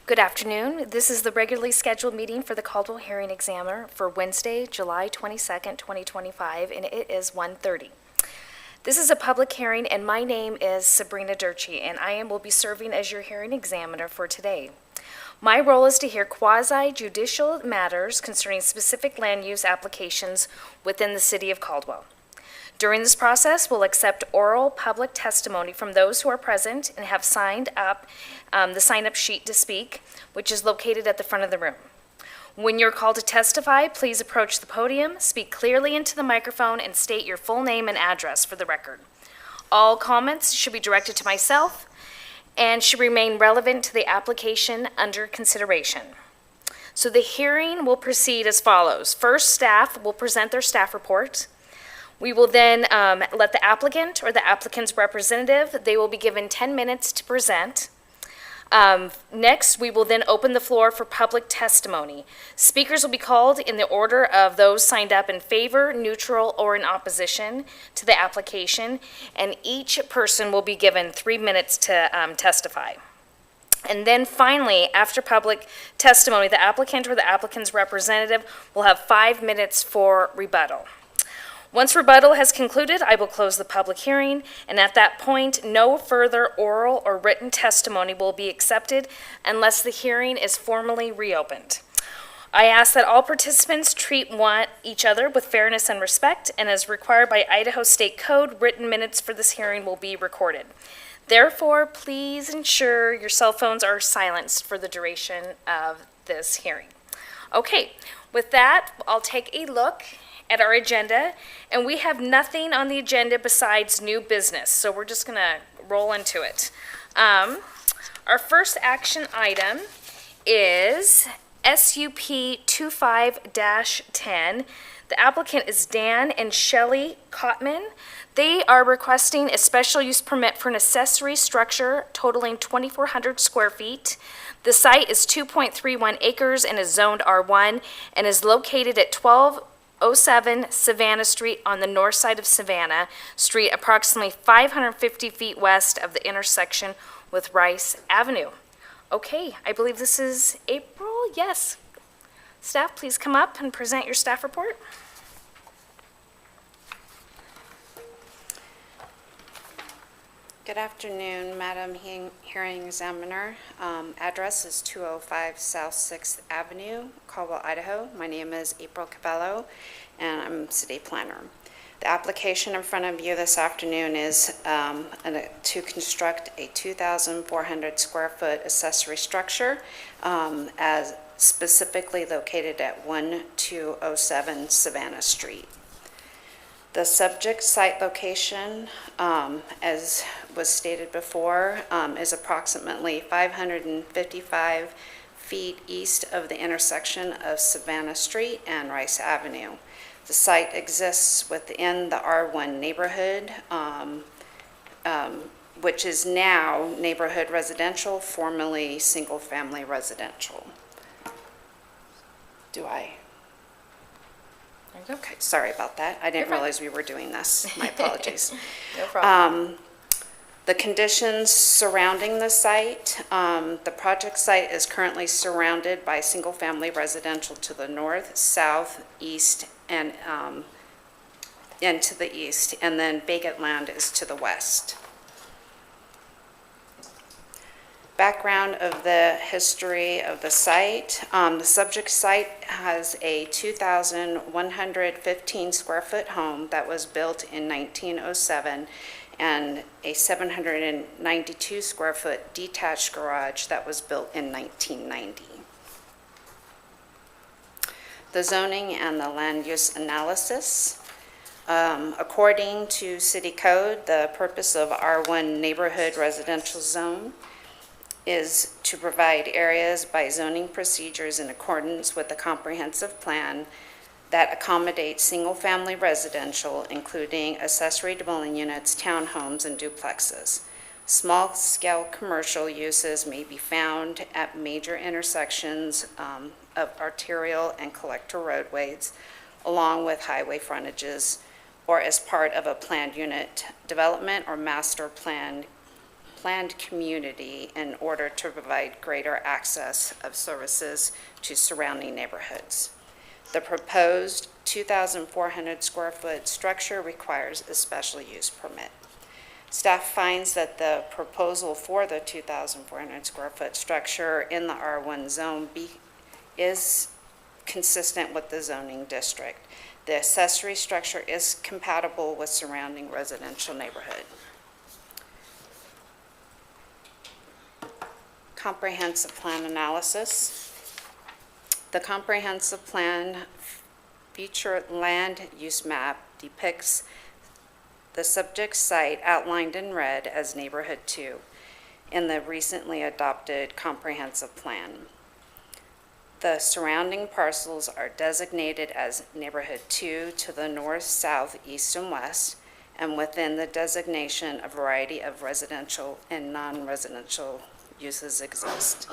Good afternoon. This is the regularly scheduled meeting for the Caldwell Hearing Examiner for Wednesday, July 22nd, 2025, and it is 1:30. This is a public hearing, and my name is Sabrina Durchie, and will be serving as your hearing examiner for today. My role is to hear quasi-judicial matters concerning specific land use applications within the city of Caldwell. During this process, we'll accept oral public testimony from those who are present and have signed up the sign-up sheet to speak, which is located at the front of the room. When you're called to testify, please approach the podium, speak clearly into the microphone, and state your full name and address for the record. All comments should be directed to myself and should remain relevant to the application under consideration. So the hearing will proceed as follows. First, staff will present their staff report. We will then let the applicant or the applicant's representative, they will be given 10 minutes to present. Next, we will then open the floor for public testimony. Speakers will be called in the order of those signed up in favor, neutral, or in opposition to the application, and each person will be given 3 minutes to testify. And then finally, after public testimony, the applicant or the applicant's representative will have 5 minutes for rebuttal. Once rebuttal has concluded, I will close the public hearing, and at that point, no further oral or written testimony will be accepted unless the hearing is formally reopened. I ask that all participants treat each other with fairness and respect, and as required by Idaho State Code, written minutes for this hearing will be recorded. Therefore, please ensure your cell phones are silenced for the duration of this hearing. Okay, with that, I'll take a look at our agenda, and we have nothing on the agenda besides new business, so we're just going to roll into it. Our first action item is SUP 25-10. The applicant is Dan and Shelley Cotman. They are requesting a special use permit for an accessory structure totaling 2,400 square feet. The site is 2.31 acres and is zoned R1 and is located at 1207 Savannah Street on the north side of Savannah Street, approximately 550 feet west of the intersection with Rice Avenue. Okay, I believe this is April. Yes. Staff, please come up and present your staff report. Good afternoon, Madam Hearing Examiner. Address is 205 South 6th Avenue, Caldwell, Idaho. My name is April Cabello, and I'm city planner. The application in front of you this afternoon is to construct a 2,400 square foot accessory structure as specifically located at 1207 Savannah Street. The subject site location, as was stated before, is approximately 555 feet east of the intersection of Savannah Street and Rice Avenue. The site exists within the R1 neighborhood, which is now neighborhood residential, formerly single-family residential. Okay, sorry about that. I didn't realize we were doing this. My apologies. No problem. The conditions surrounding the site, the project site is currently surrounded by single-family residential to the north, south, east, and to the east, and then vacant land is to the west. Background of the history of the site. The subject site has a 2,115 square foot home that was built in 1907 and a 792 square foot detached garage that was built in 1990. The zoning and the land use analysis. According to City Code, the purpose of R1 neighborhood residential zone is to provide areas by zoning procedures in accordance with the comprehensive plan that accommodates single-family residential, including accessory dwelling units, townhomes, and duplexes. Small-scale commercial uses may be found at major intersections of arterial and collector roadways, along with highway frontages, or as part of a planned unit development or master plan planned community in order to provide greater access of services to surrounding neighborhoods. The proposed 2,400 square foot structure requires a special use permit. Staff finds that the proposal for the 2,400 square foot structure in the R1 zone is consistent with the zoning district. The accessory structure is compatible with surrounding residential neighborhood. Comprehensive plan analysis. The comprehensive plan feature land use map depicts the subject site outlined in red as Neighborhood 2 in the recently adopted comprehensive plan. The surrounding parcels are designated as Neighborhood 2 to the north, south, east, and west, and within the designation, a variety of residential and non-residential uses exist.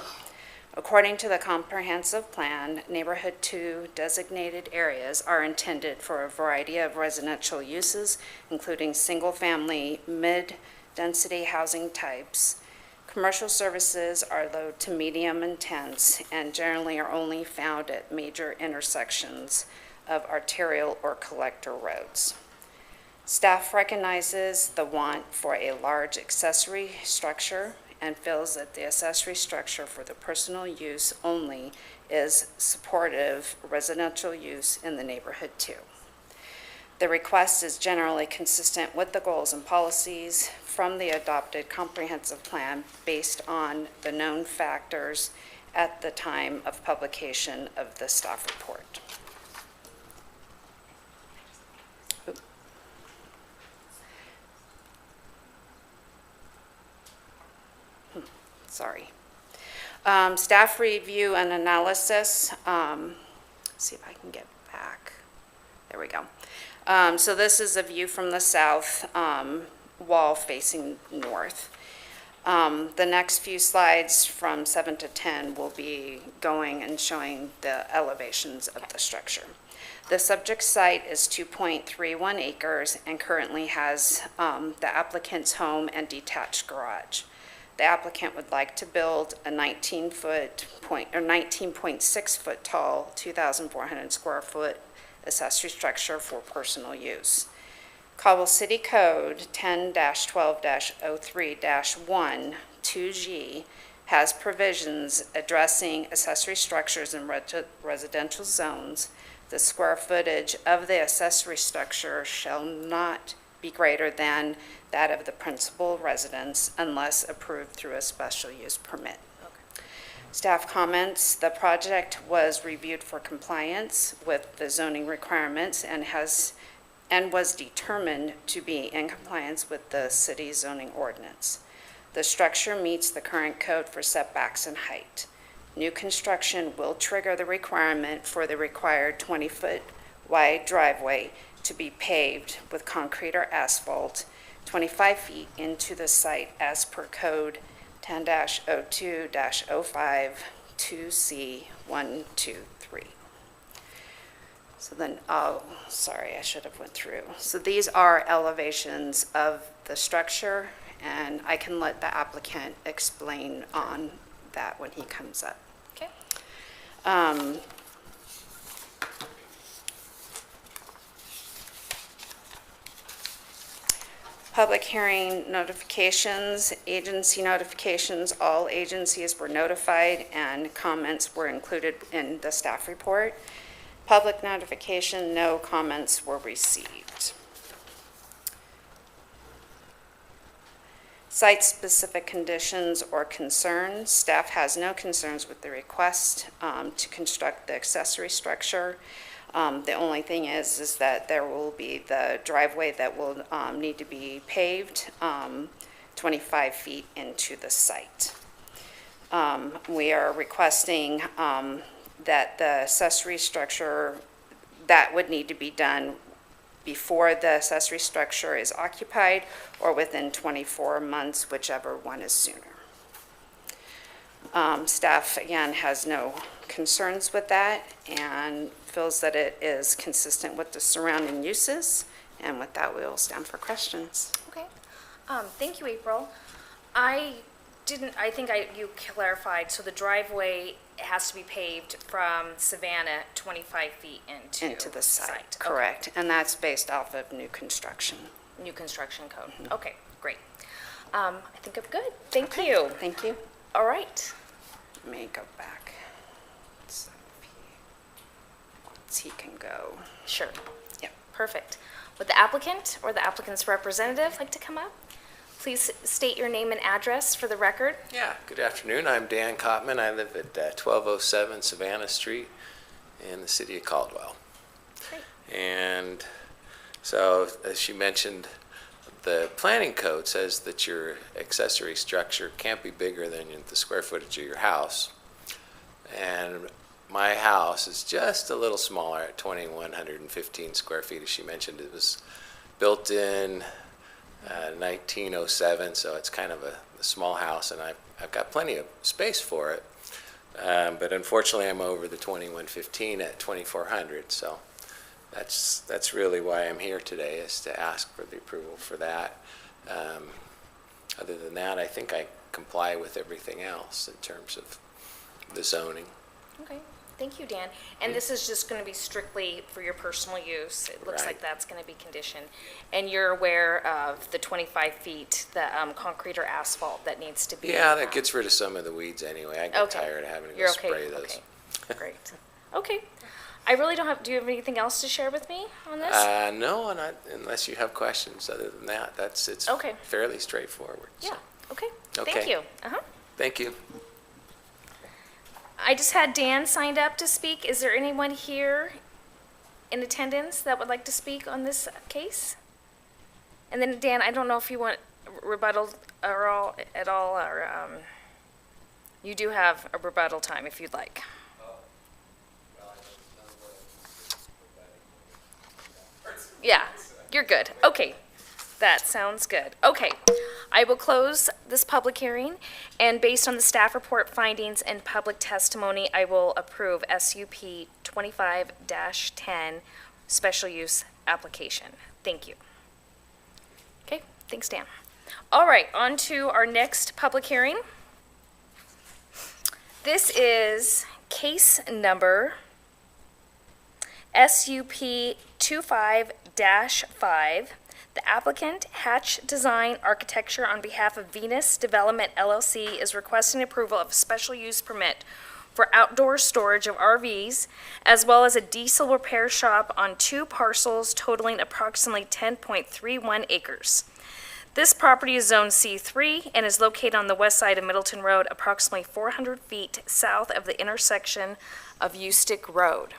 According to the comprehensive plan, Neighborhood 2 designated areas are intended for a variety of residential uses, including single-family, mid-density housing types. Commercial services are low to medium intense and generally are only found at major intersections of arterial or collector roads. Staff recognizes the want for a large accessory structure and feels that the accessory structure for the personal use only is supportive residential use in the Neighborhood 2. The request is generally consistent with the goals and policies from the adopted comprehensive plan based on the known factors at the time of publication of the staff report. Sorry. Staff review and analysis. See if I can get back. There we go. So this is a view from the south wall facing north. The next few slides from 7 to 10 will be going and showing the elevations of the structure. The subject site is 2.31 acres and currently has the applicant's home and detached garage. The applicant would like to build a 19.6 foot tall, 2,400 square foot accessory structure for personal use. Caldwell City Code 10-12-03-1 2G has provisions addressing accessory structures in residential zones. The square footage of the accessory structure shall not be greater than that of the principal residence unless approved through a special use permit. Staff comments, the project was reviewed for compliance with the zoning requirements and was determined to be in compliance with the city zoning ordinance. The structure meets the current code for setbacks and height. New construction will trigger the requirement for the required 20-foot wide driveway to be paved with concrete or asphalt 25 feet into the site as per code 10-02-05 2C 123. So then, sorry, I should have went through. So these are elevations of the structure, and I can let the applicant explain on that when he comes up. Okay. Public hearing notifications, agency notifications, all agencies were notified and comments were included in the staff report. Public notification, no comments were received. Site-specific conditions or concerns, staff has no concerns with the request to construct the accessory structure. The only thing is that there will be the driveway that will need to be paved 25 feet into the site. We are requesting that the accessory structure, that would need to be done before the accessory structure is occupied or within 24 months, whichever one is sooner. Staff, again, has no concerns with that and feels that it is consistent with the surrounding uses. And with that, we will stand for questions. Okay. Thank you, April. I didn't, you clarified, so the driveway has to be paved from Savannah 25 feet Into the site, Okay. correct. And that's based off of new construction. New construction code. Okay, great. I think I'm good. Thank you. Thank you. All right. Let me go back. So he can go. Sure. Yep. Perfect. Would the applicant or the applicant's representative like to come up? Please state your name and address for the record. Yeah, good afternoon. I'm Dan Kottman. I live at 1207 Savannah Street in the city of Caldwell. Great. And so, as she mentioned, the planning code says that your accessory structure can't be bigger than the square footage of your house. And my house is just a little smaller at 2,115 square feet. As she mentioned, it was built in 1907, so it's kind of a small house, and I've got plenty of space for it. But unfortunately, I'm over the 2115 at 2400, so that's really why I'm here today, is to ask for the approval for that. Other than that, I think I comply with everything else in terms of the zoning. Okay. Thank you, Dan. And this is just going to be strictly for your personal use. It looks like Right. that's going to be conditioned. And you're aware of the 25 feet, the concrete or asphalt that needs to be? Yeah, that gets rid of some of the weeds anyway. I get Okay. tired of having to go You're okay. spray those. Okay. Great. Okay. I really don't have, do you have anything else to share with me on this? No, not unless you have questions. Other than that, it's Okay. fairly straightforward. so. Yeah, okay. Thank Okay. you. Uh-huh. Thank you. I just had Dan signed up to speak. Is there anyone here in attendance that would like to speak on this case? And then, Dan, I don't know if you want rebuttal at all, or you do have a rebuttal time if you'd like. Yeah, you're good. Okay, that sounds good. Okay, I will close this public hearing, and based on the staff report findings and public testimony, I will approve SUP 25-10 special use application. Thank you. Okay, thanks, Dan. All right, on to our next public hearing. This is case number SUP 25-5. The applicant, Hatch Design Architecture, on behalf of Venus Development LLC, is requesting approval of a special use permit for outdoor storage of RVs, as well as a diesel repair shop on 2 parcels totaling approximately 10.31 acres. This property is Zone C3 and is located on the west side of Middleton Road, approximately 400 feet south of the intersection of Ustick Road.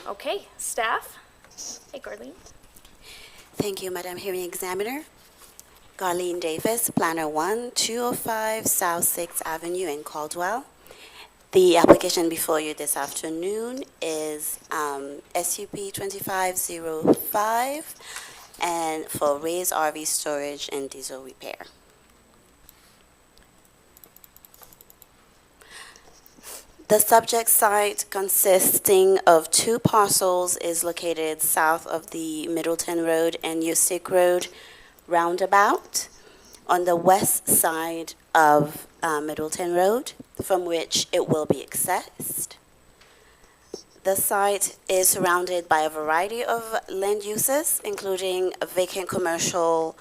Okay, staff? Hey, Garlene. Thank you, Madam Hearing Examiner. Garlene Davis, Planner 1, 205 South 6th Avenue in Caldwell. The application before you this afternoon is SUP 2505 and for raised RV storage and diesel repair. The subject site, consisting of 2 parcels, is located south of the Middleton Road and Ustick Road roundabout on the west side of Middleton Road, from which it will be accessed. The site is surrounded by a variety of land uses, including vacant commercial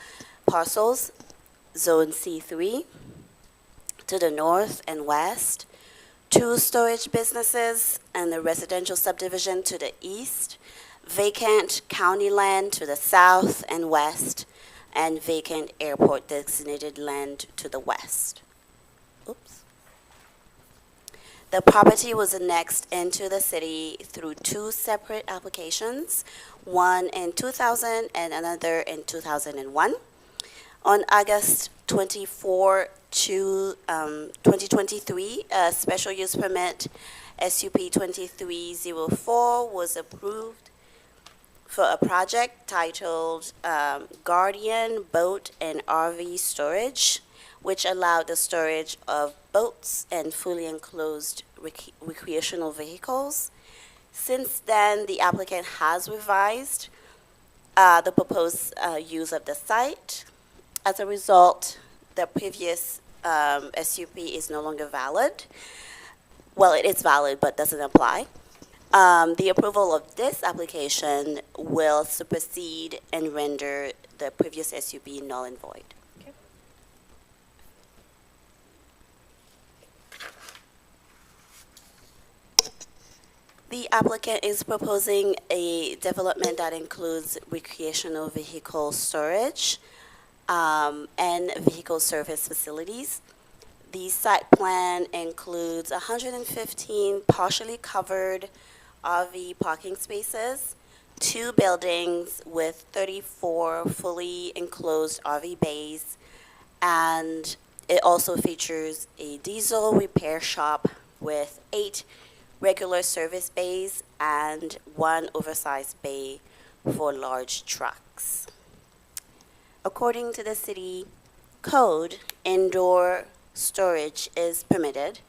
parcels, Zone C3, to the north and west, 2 storage businesses and the residential subdivision to the east, vacant county land to the south and west, and vacant airport designated land to the west. Oops. The property was annexed into the city through 2 separate applications, one in 2000 and another in 2001. On August 24, 2023, a special use permit, SUP 2304, was approved for a project titled Guardian Boat and RV Storage, which allowed the storage of boats and fully enclosed recreational vehicles. Since then, the applicant has revised the proposed use of the site. As a result, the previous SUP is no longer valid. Well, it is valid, but doesn't apply. The approval of this application will supersede and render the previous SUP null and void. The applicant is proposing a development that includes recreational vehicle storage and vehicle service facilities. The site plan includes 115 partially covered RV parking spaces, 2 buildings with 34 fully enclosed RV bays, and it also features a diesel repair shop with 8 regular service bays and 1 oversized bay for large trucks. According to the city code, indoor storage is permitted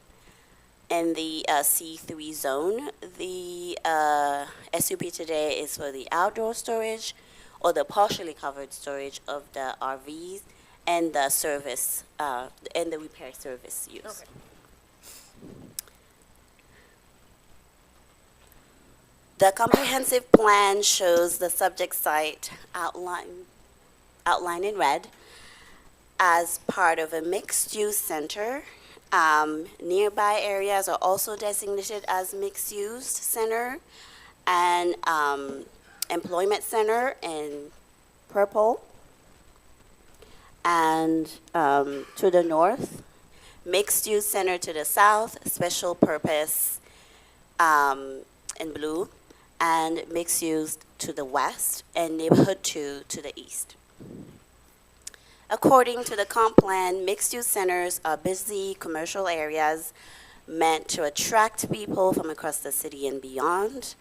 in the C3 zone. The SUP today is for the outdoor storage or the partially covered storage of the RVs and the service and the repair service use. Okay. The comprehensive plan shows the subject site outlined in red as part of a mixed-use center. Nearby areas are also designated as mixed-use center and employment center in purple. And to the north, mixed-use center to the south, special purpose in blue, and mixed-use to the west, and neighborhood 2 to the east. According to the comp plan, mixed-use centers are busy commercial areas meant to attract people from across the city and beyond.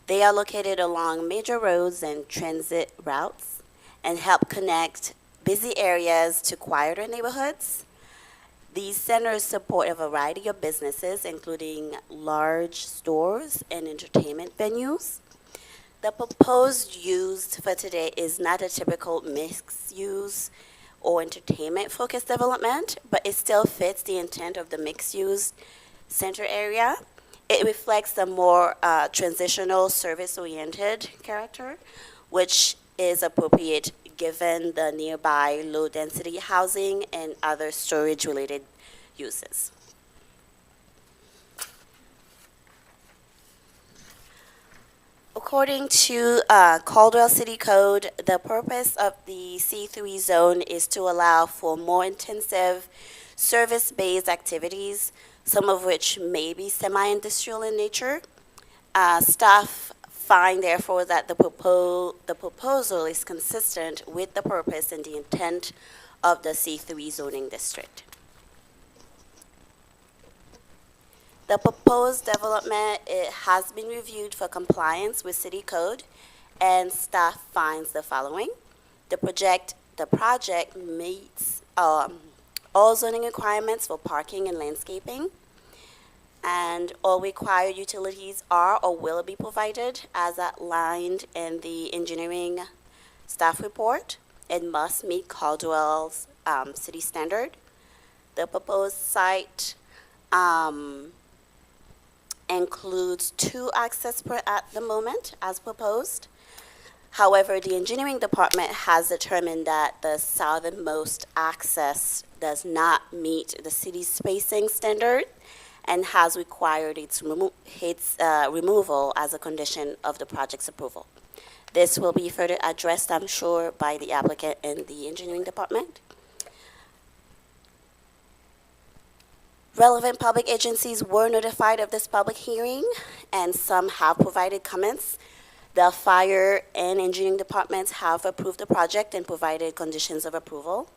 They are located along major roads and transit routes and help connect busy areas to quieter neighborhoods. These centers support a variety of businesses, including large stores and entertainment venues. The proposed use for today is not a typical mixed-use or entertainment-focused development, but it still fits the intent of the mixed-use center area. It reflects a more transitional, service-oriented character, which is appropriate given the nearby low-density housing and other storage-related uses. According to Caldwell City Code, the purpose of the C3 zone is to allow for more intensive service-based activities, some of which may be semi-industrial in nature. Staff find, therefore, that the proposal is consistent with the purpose and the intent of the C3 zoning district. The proposed development, it has been reviewed for compliance with city code, and staff finds the following. The project meets all zoning requirements for parking and landscaping, and all required utilities are or will be provided as outlined in the engineering staff report. It must meet Caldwell's city standard. The proposed site includes 2 access points at the moment as proposed. However, the engineering department has determined that the southernmost access does not meet the city's spacing standard and has required its removal as a condition of the project's approval. This will be further addressed, I'm sure, by the applicant and the engineering department. Relevant public agencies were notified of this public hearing, and some have provided comments. The fire and engineering departments have approved the project and provided conditions of approval,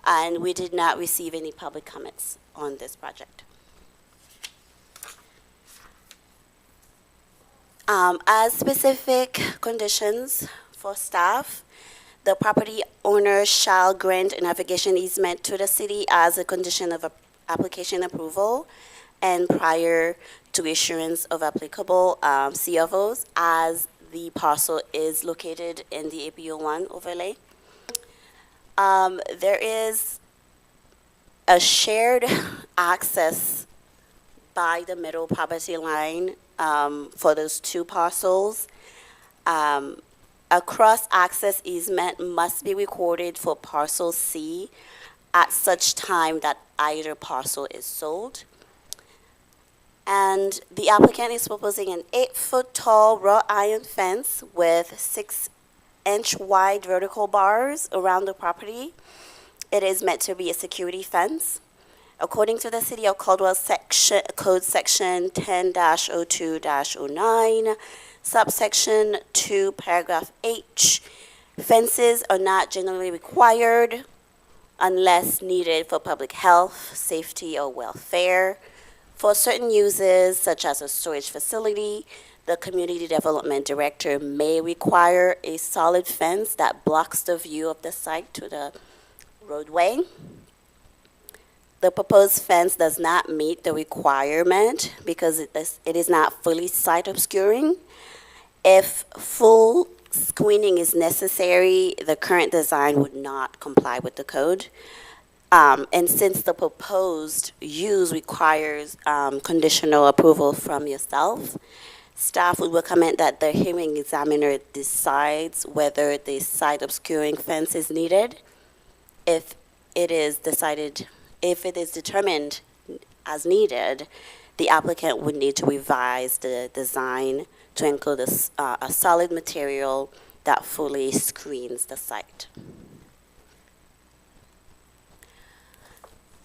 and we did not receive any public comments on this project. As specific conditions for staff, the property owner shall grant a navigation easement to the city as a condition of application approval and prior to issuance of applicable CFOs, as the parcel is located in the APO1 overlay. There is a shared access by the middle property line for those two parcels. A cross-access easement must be recorded for parcel C at such time that either parcel is sold. And the applicant is proposing an 8-foot tall wrought iron fence with 6-inch wide vertical bars around the property. It is meant to be a security fence. According to the City of Caldwell Code Section 10-02-09, subsection 2, paragraph H, fences are not generally required unless needed for public health, safety, or welfare. For certain uses, such as a storage facility, the Community Development Director may require a solid fence that blocks the view of the site to the roadway. The proposed fence does not meet the requirement because it is not fully site obscuring. If full screening is necessary, the current design would not comply with the code. And since the proposed use requires conditional approval from yourself, staff would recommend that the hearing examiner decides whether the site obscuring fence is needed. If it is determined as needed, the applicant would need to revise the design to include a solid material that fully screens the site.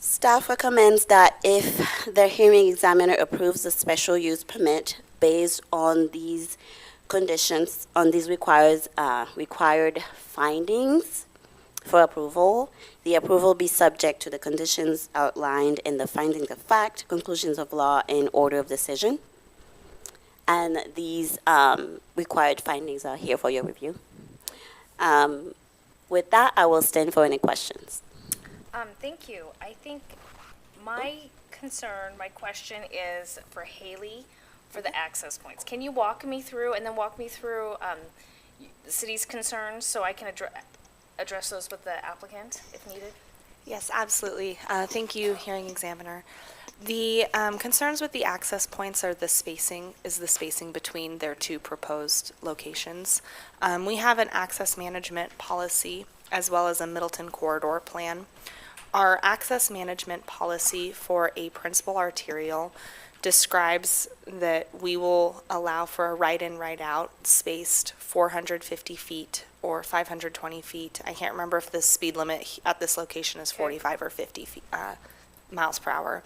Staff recommends that if the hearing examiner approves the special use permit based on these conditions, on these required findings for approval, the approval be subject to the conditions outlined in the findings of fact, conclusions of law, and order of decision. And these required findings are here for your review. With that, I will stand for any questions. Thank you. I think my concern, my question is for Haley for the access points. Can you walk me through the city's concerns so I can address those with the applicant if needed? Yes, absolutely. Thank you, hearing examiner. The concerns with the access points are the spacing between their two proposed locations. We have an access management policy as well as a Middleton corridor plan. Our access management policy for a principal arterial describes that we will allow for a right-in, right-out spaced 450 feet or 520 feet. I can't remember if the speed limit at this location is 45 or 50 miles per hour.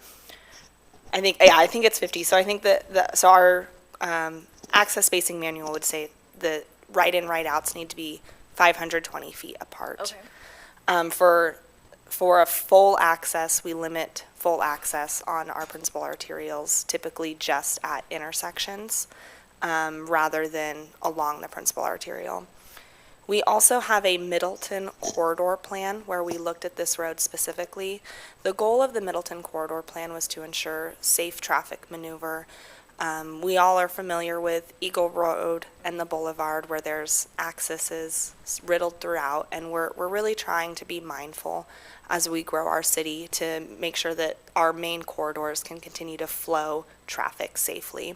I think it's 50. So I think that our access spacing manual would say the right-in, right-outs need to be 520 feet apart. Okay. For a full access, we limit full access on our principal arterials, typically just at intersections, rather than along the principal arterial. We also have a Middleton corridor plan where we looked at this road specifically. The goal of the Middleton corridor plan was to ensure safe traffic maneuver. We all are familiar with Eagle Road and the Boulevard where there's accesses riddled throughout, and we're really trying to be mindful as we grow our city to make sure that our main corridors can continue to flow traffic safely.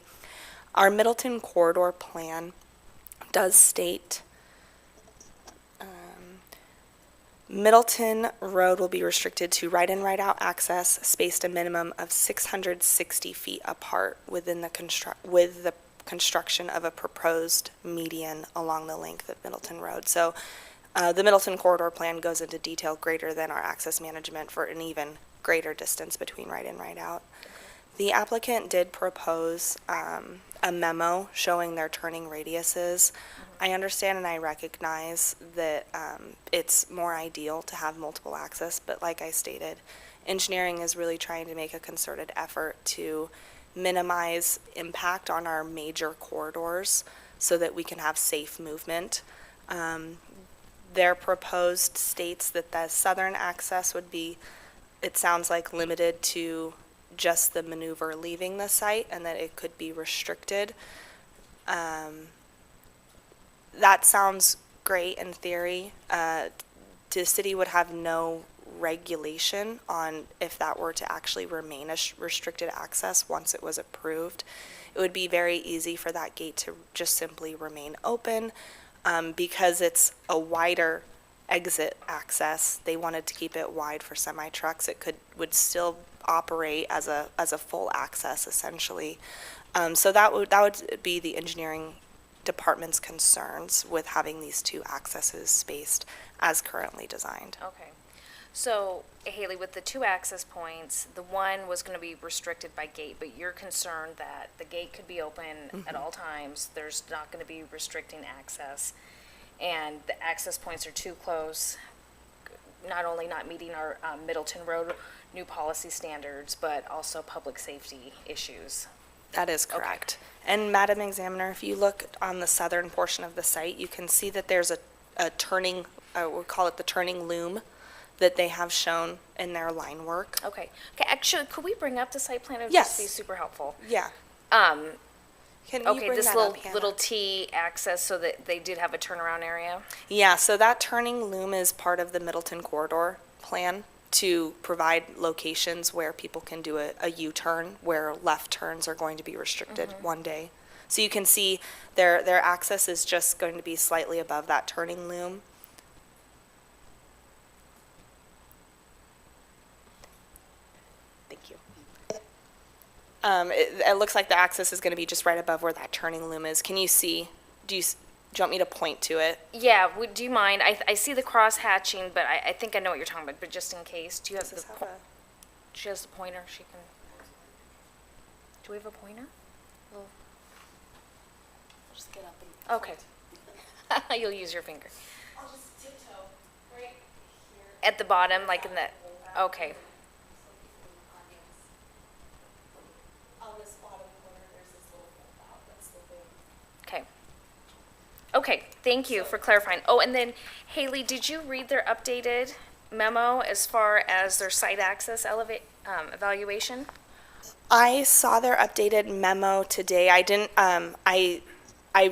Our Middleton corridor plan does state Middleton Road will be restricted to right-in, right-out access spaced a minimum of 660 feet apart with the construction of a proposed median along the length of Middleton Road. So the Middleton corridor plan goes into detail greater than our access management for an even greater distance between right-in, right-out. The applicant did propose a memo showing their turning radiuses. I understand and I recognize that it's more ideal to have multiple access, but like I stated, engineering is really trying to make a concerted effort to minimize impact on our major corridors so that we can have safe movement. Their proposed states that the southern access would be, it sounds like, limited to just the maneuver leaving the site and that it could be restricted. That sounds great in theory. The city would have no regulation on if that were to actually remain a restricted access once it was approved. It would be very easy for that gate to just simply remain open. Because it's a wider exit access, they wanted to keep it wide for semi-trucks. It would still operate as a full access essentially. So that would be the engineering department's concerns with having these two accesses spaced as currently designed. Okay. So Haley, with the two access points, the one was going to be restricted by gate, but you're concerned that the gate could be open at all times. There's not going to be restricting access. And the access points are too close, not only not meeting our Middleton Road new policy standards, but also public safety issues. That is correct. And Madam Examiner, if you look on the southern portion of the site, you can see that there's a turning, we'll call it the turning loom, that they have shown in their line work. Okay. Okay, actually, could we bring up the site plan? It would Yes. just be super helpful. Yeah. Um, Can you okay, bring this that little, up, Hannah? little T access so that they did have a turnaround area? Yeah, so that turning loom is part of the Middleton Corridor plan to provide locations where people can do a U-turn, where left turns are going to be restricted one day. So you can see their access is just going to be slightly above that turning loom. Thank you. It looks like the access is going to be just right above where that turning loom is. Can you see? Do you want me to point to it? Yeah, do you mind? I see the cross hatching, but I think I know what you're talking about, but just in case, do you have Does the, this have po- a- she has the pointer, she can, do we have a pointer? Just get up and Okay. You'll use your finger. I'll just tiptoe right here. At the bottom, like in the, okay. On this bottom corner, there's this little fold out, that's the thing. Okay. Okay, thank you for clarifying. Oh, and then Haley, did you read their updated memo as far as their site access evaluation? I saw their updated memo today. I didn't, I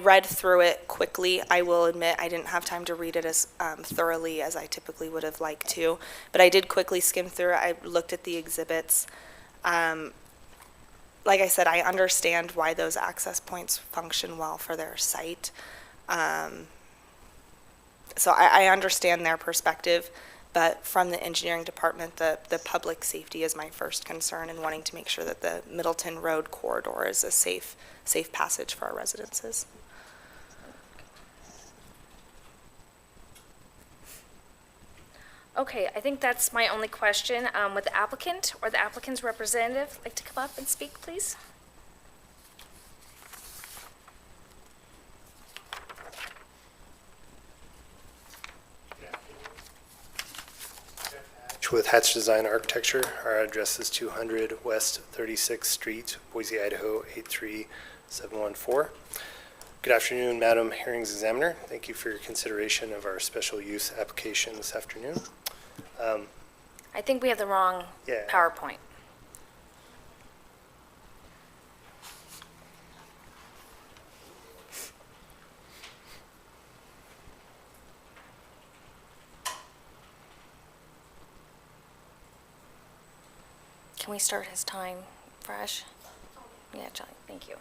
read through it quickly. I will admit I didn't have time to read it as thoroughly as I typically would have liked to, but I did quickly skim through it. I looked at the exhibits. Like I said, I understand why those access points function well for their site. So I understand their perspective, but from the engineering department, the public safety is my first concern and wanting to make sure that the Middleton Road corridor is a safe passage for our residences. Okay, I think that's my only question. Would the applicant or the applicant's representative like to come up and speak, please? With Hatch Design Architecture. Our address is 200 West 36th Street, Boise, Idaho 83714. Good afternoon, Madam Hearings Examiner. Thank you for your consideration of our special use application this afternoon. I think we have the wrong Yeah. PowerPoint. Can we start his time fresh? Yeah, John, thank you.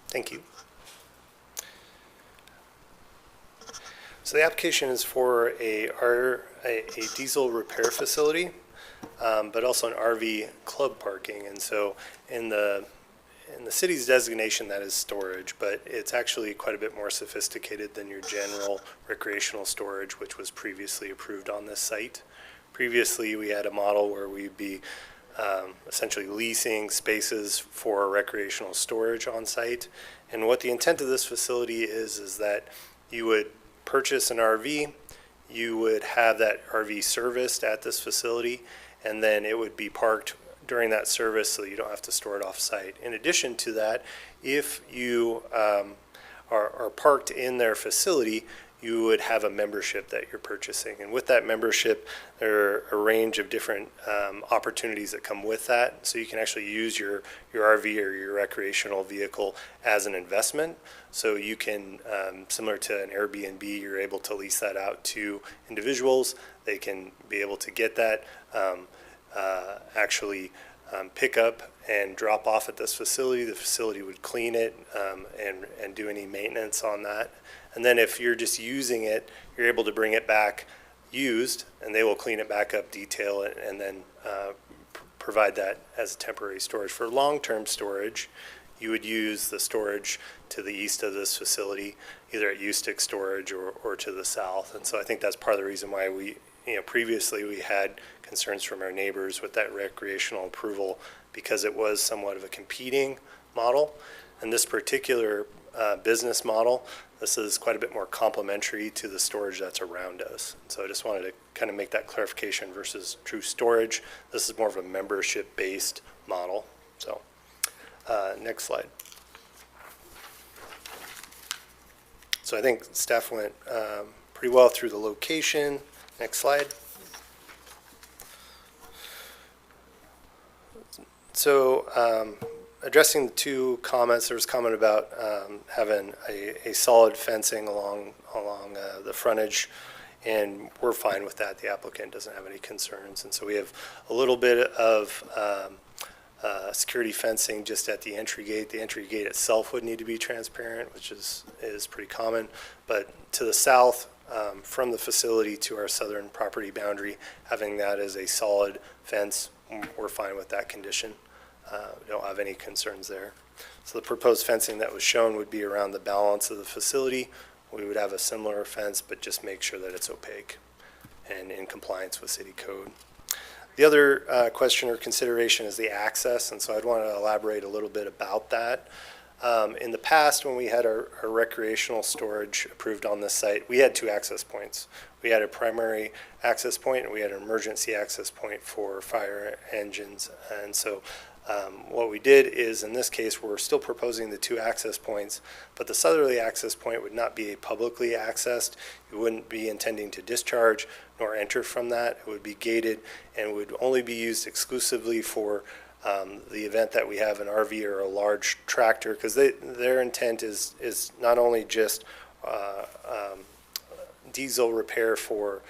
Thank you. So the application is for a diesel repair facility, but also an RV club parking. And so in the city's designation, that is storage, but it's actually quite a bit more sophisticated than your general recreational storage, which was previously approved on this site. Previously, we had a model where we'd be essentially leasing spaces for recreational storage on site. And what the intent of this facility is that you would purchase an RV, you would have that RV serviced at this facility, and then it would be parked during that service so you don't have to store it off-site. In addition to that, if you are parked in their facility, you would have a membership that you're purchasing. And with that membership, there are a range of different opportunities that come with that. So you can actually use your RV or your recreational vehicle as an investment. So you can, similar to an Airbnb, you're able to lease that out to individuals. They can be able to get that, pick up and drop off at this facility. The facility would clean it and do any maintenance on that. And then if you're just using it, you're able to bring it back used, and they will clean it back up, detail it, and then provide that as temporary storage. For long-term storage, you would use the storage to the east of this facility, either at Ustick Storage or to the south. And so I think that's part of the reason why previously we had concerns from our neighbors with that recreational approval, because it was somewhat of a competing model. And this particular business model, this is quite a bit more complementary to the storage that's around us. So I just wanted to kind of make that clarification versus true storage. This is more of a membership-based model. So next slide. So I think staff went pretty well through the location. Next slide. So addressing the two comments, there was a comment about having a solid fencing along the frontage, and we're fine with that. The applicant doesn't have any concerns. And so we have a little bit of security fencing just at the entry gate. The entry gate itself would need to be transparent, which is pretty common. But to the south, from the facility to our southern property boundary, having that as a solid fence, we're fine with that condition. We don't have any concerns there. So the proposed fencing that was shown would be around the balance of the facility. We would have a similar fence, but just make sure that it's opaque and in compliance with city code. The other question or consideration is the access, and so I'd want to elaborate a little bit about that. In the past, when we had our recreational storage approved on this site, we had two access points. We had a primary access point and we had an emergency access point for fire engines. And so what we did is, in this case, we're still proposing the two access points, but the southerly access point would not be publicly accessed. You wouldn't be intending to discharge nor enter from that. It would be gated and would only be used exclusively for the event that we have an RV or a large tractor, because their intent is not only just diesel repair for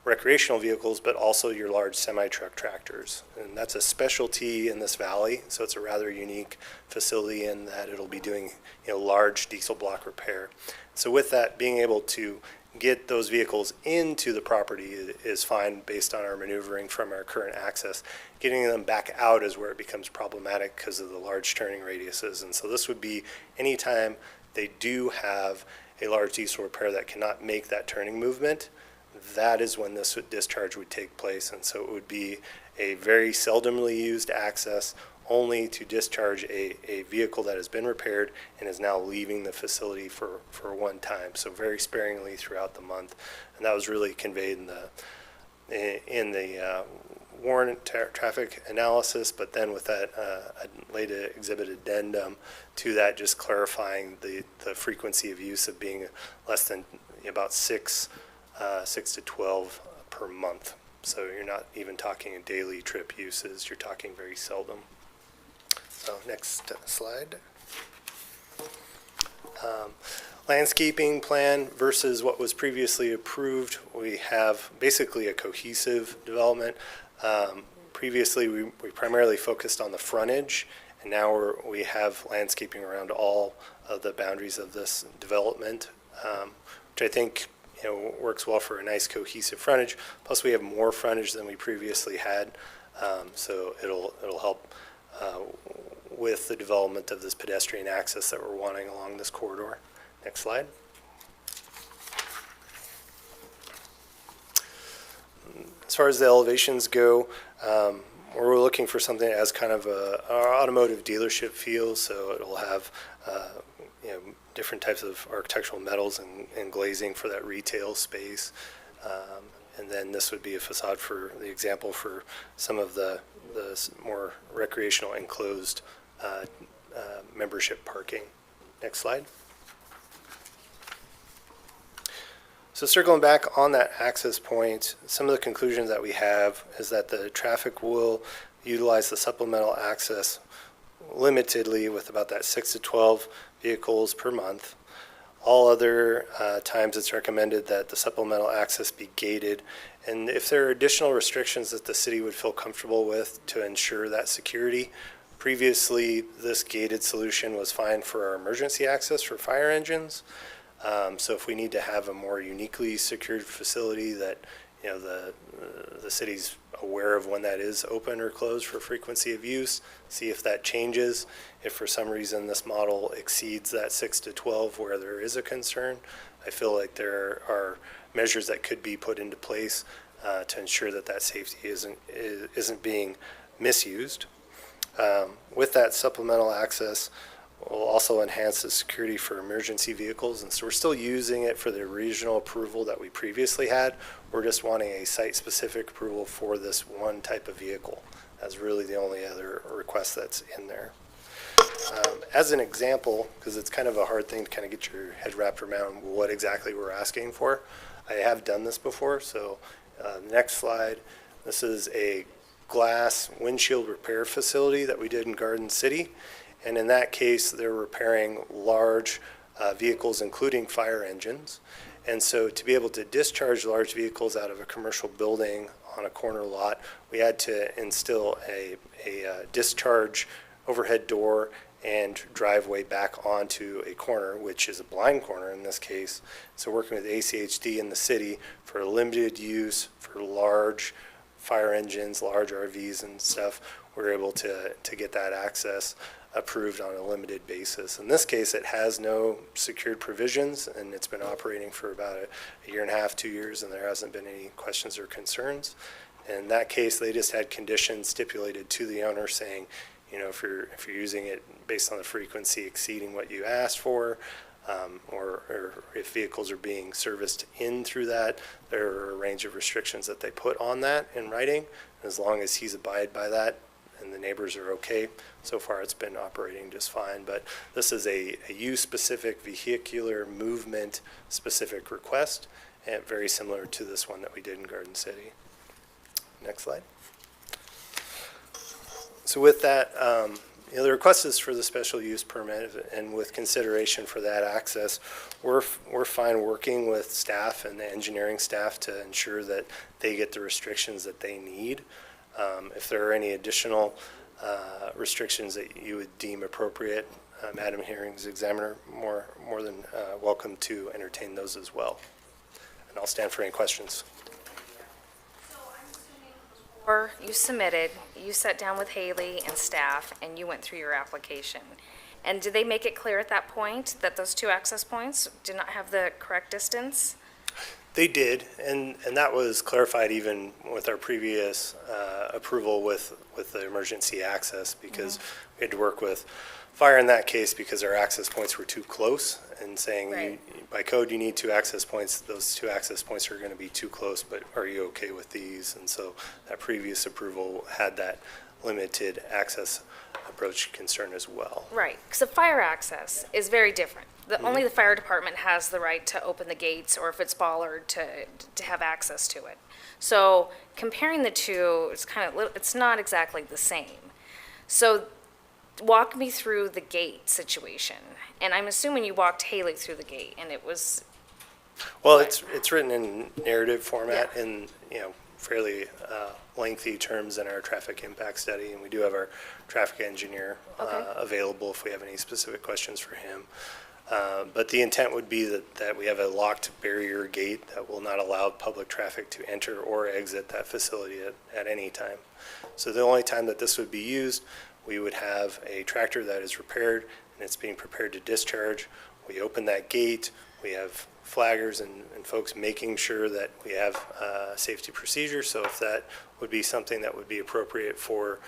recreational vehicles, but also your large semi-truck tractors. And that's a specialty in this valley, so it's a rather unique facility in that it'll be doing large diesel block repair. So with that, being able to get those vehicles into the property is fine based on our maneuvering from our current access. Getting them back out is where it becomes problematic because of the large turning radiuses. And so this would be anytime they do have a large diesel repair that cannot make that turning movement, that is when this discharge would take place. And so it would be a very seldomly used access only to discharge a vehicle that has been repaired and is now leaving the facility for one time. So very sparingly throughout the month. And that was really conveyed in the warrant traffic analysis, but then with that later exhibit addendum to that, just clarifying the frequency of use of being less than about 6 to 12 per month. So you're not even talking daily trip uses, you're talking very seldom. So next slide. Landscaping plan versus what was previously approved. We have basically a cohesive development. Previously, we primarily focused on the frontage, and now we have landscaping around all of the boundaries of this development, which I think works well for a nice cohesive frontage. Plus, we have more frontage than we previously had, so it'll help with the development of this pedestrian access that we're wanting along this corridor. Next slide. As far as the elevations go, We're looking for something that has kind of our automotive dealership feel, so it'll have different types of architectural metals and glazing for that retail space. And then this would be a facade for the example for some of the more recreational enclosed membership parking. Next slide. So circling back on that access point, some of the conclusions that we have is that the traffic will utilize the supplemental access limitedly with about that 6 to 12 vehicles per month. All other times it's recommended that the supplemental access be gated. And if there are additional restrictions that the city would feel comfortable with to ensure that security, previously this gated solution was fine for our emergency access for fire engines. So if we need to have a more uniquely secured facility that, the city's aware of when that is open or closed for frequency of use, see if that changes. If for some reason this model exceeds that 6 to 12 where there is a concern, I feel like there are measures that could be put into place to ensure that that safety isn't being misused. With that supplemental access, will also enhance the security for emergency vehicles, and so we're still using it for the original approval that we previously had. We're just wanting a site-specific approval for this one type of vehicle. That's really the only other request that's in there. As an example, because it's kind of a hard thing to kind of get your head wrapped around what exactly we're asking for, I have done this before, so next slide. This is a glass windshield repair facility that we did in Garden City. And in that case, they're repairing large vehicles, including fire engines. And so to be able to discharge large vehicles out of a commercial building on a corner lot, we had to instill a discharge overhead door and driveway back onto a corner, which is a blind corner in this case. So working with ACHD in the city for limited use for large fire engines, large RVs and stuff, we're able to get that access approved on a limited basis. In this case, it has no secured provisions, and it's been operating for about a year and a half, 2 years, and there hasn't been any questions or concerns. In that case, they just had conditions stipulated to the owner saying, if you're using it based on the frequency exceeding what you asked for, or if vehicles are being serviced in through that, there are a range of restrictions that they put on that in writing. As long as he's abided by that, and the neighbors are okay. So far, it's been operating just fine, but this is a use-specific, vehicular movement-specific request, and very similar to this one that we did in Garden City. Next slide. So with that, the request is for the special use permit, and with consideration for that access, we're fine working with staff and the engineering staff to ensure that they get the restrictions that they need. If there are any additional restrictions that you would deem appropriate, Madam Hearings Examiner, more than welcome to entertain those as well. And I'll stand for any questions. Or you submitted, you sat down with Haley and staff, and you went through your application. And did they make it clear at that point that those two access points did not have the correct distance? They did, and that was clarified even with our previous approval with the emergency access, because we had to work with fire in that case because our access points were too close, and saying by code you need 2 access points. Those 2 access points are going to be too close, but are you okay with these? And so that previous approval had that limited access approach concern as well. Right, because the fire access is very different. Only the fire department has the right to open the gates, or if it's bollard, to have access to it. So comparing the two, it's not exactly the same. So walk me through the gate situation. And I'm assuming you walked Haley through the gate, and it was... Well, it's written in narrative format in fairly lengthy terms in our traffic impact study, and we do have our traffic engineer available if we have any specific questions for him. But the intent would be that we have a locked barrier gate that will not allow public traffic to enter or exit that facility at any time. So the only time that this would be used, we would have a tractor that is repaired and it's being prepared to discharge. we open that gate, we have flaggers and folks making sure that we have safety procedures. So if that would be something that would be appropriate for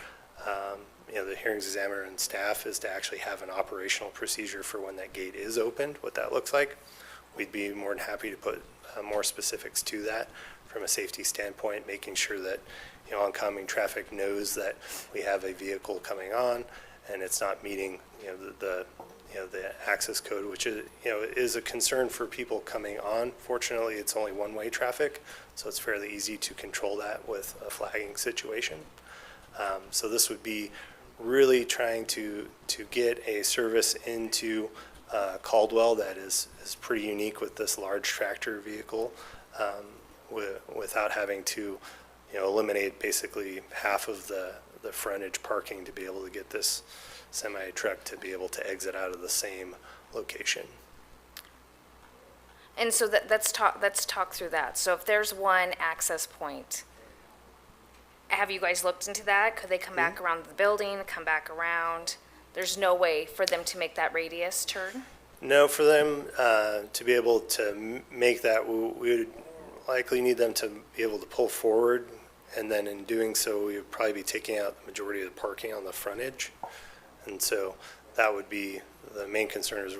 the hearings examiner and staff, is to actually have an operational procedure for when that gate is opened, what that looks like. We'd be more than happy to put more specifics to that from a safety standpoint, making sure that oncoming traffic knows that we have a vehicle coming on and it's not meeting the access code, which is a concern for people coming on. Fortunately, it's only one-way traffic, so it's fairly easy to control that with a flagging situation. So this would be really trying to get a service into Caldwell that is pretty unique with this large tractor vehicle, without having to eliminate basically half of the frontage parking to be able to get this semi truck to be able to exit out of the same location. And so let's talk through that. So if there's one access point, have you guys looked into that? Could they come back around the building, come back around? There's no way for them to make that radius turn? No, for them to be able to make that, we would likely need them to be able to pull forward, and then in doing so, we would probably be taking out the majority of the parking on the frontage. And so that would be the main concern, is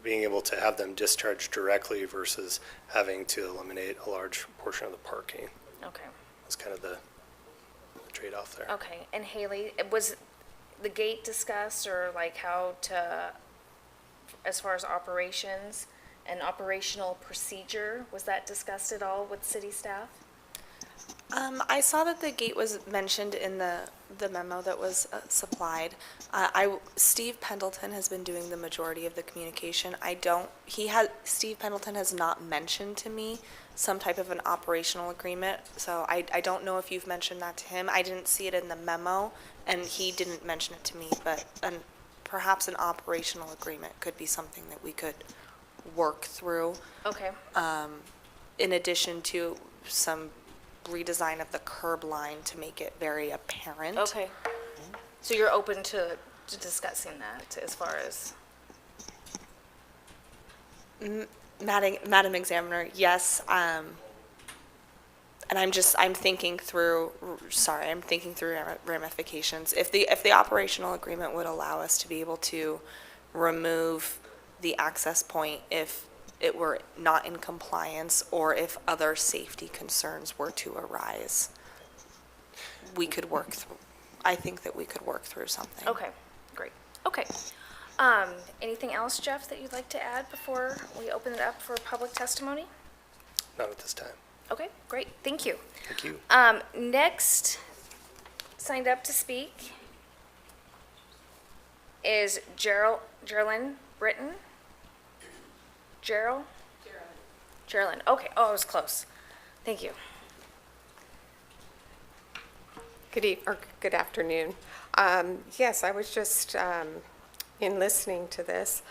being able to have them discharge directly versus having to eliminate a large portion of the parking. Okay. That's kind of the trade-off there. Okay, and Haley, was the gate discussed, or like how to, as far as operations and operational procedure, was that discussed at all with city staff? I saw that the gate was mentioned in the memo that was supplied. Steve Pendleton has been doing the majority of the communication. Steve Pendleton has not mentioned to me some type of an operational agreement, so I don't know if you've mentioned that to him. I didn't see it in the memo, and he didn't mention it to me, but perhaps an operational agreement could be something that we could work through, Okay, in addition to some redesign of the curb line to make it very apparent. okay. So you're open to discussing that as far as, Madam Examiner, yes, and I'm thinking through ramifications. If the operational agreement would allow us to be able to remove the access point if it were not in compliance, or if other safety concerns were to arise, we could work through, I think that we could work through something. okay, great, okay. Anything else, Jeff, that you'd like to add before we open it up for public testimony? Not at this time. Okay, great, thank you. Thank you. Next, signed up to speak is Geraldine Britton. Geraldine, okay, oh, I was close. Thank you. Good afternoon. Yes, I was just, in listening to this,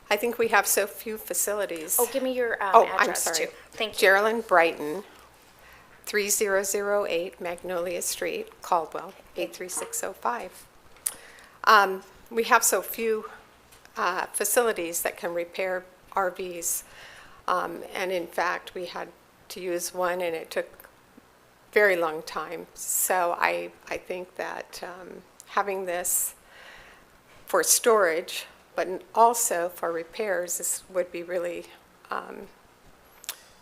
I think we have so few facilities. Oh, give me your Oh, I'm address, sorry. too. Thank you. Geraldine Brighton, 3008 Magnolia Street, Caldwell, 83605. We have so few facilities that can repair RVs. And in fact, we had to use one, and it took a very long time. So I think that having this for storage, but also for repairs, would be really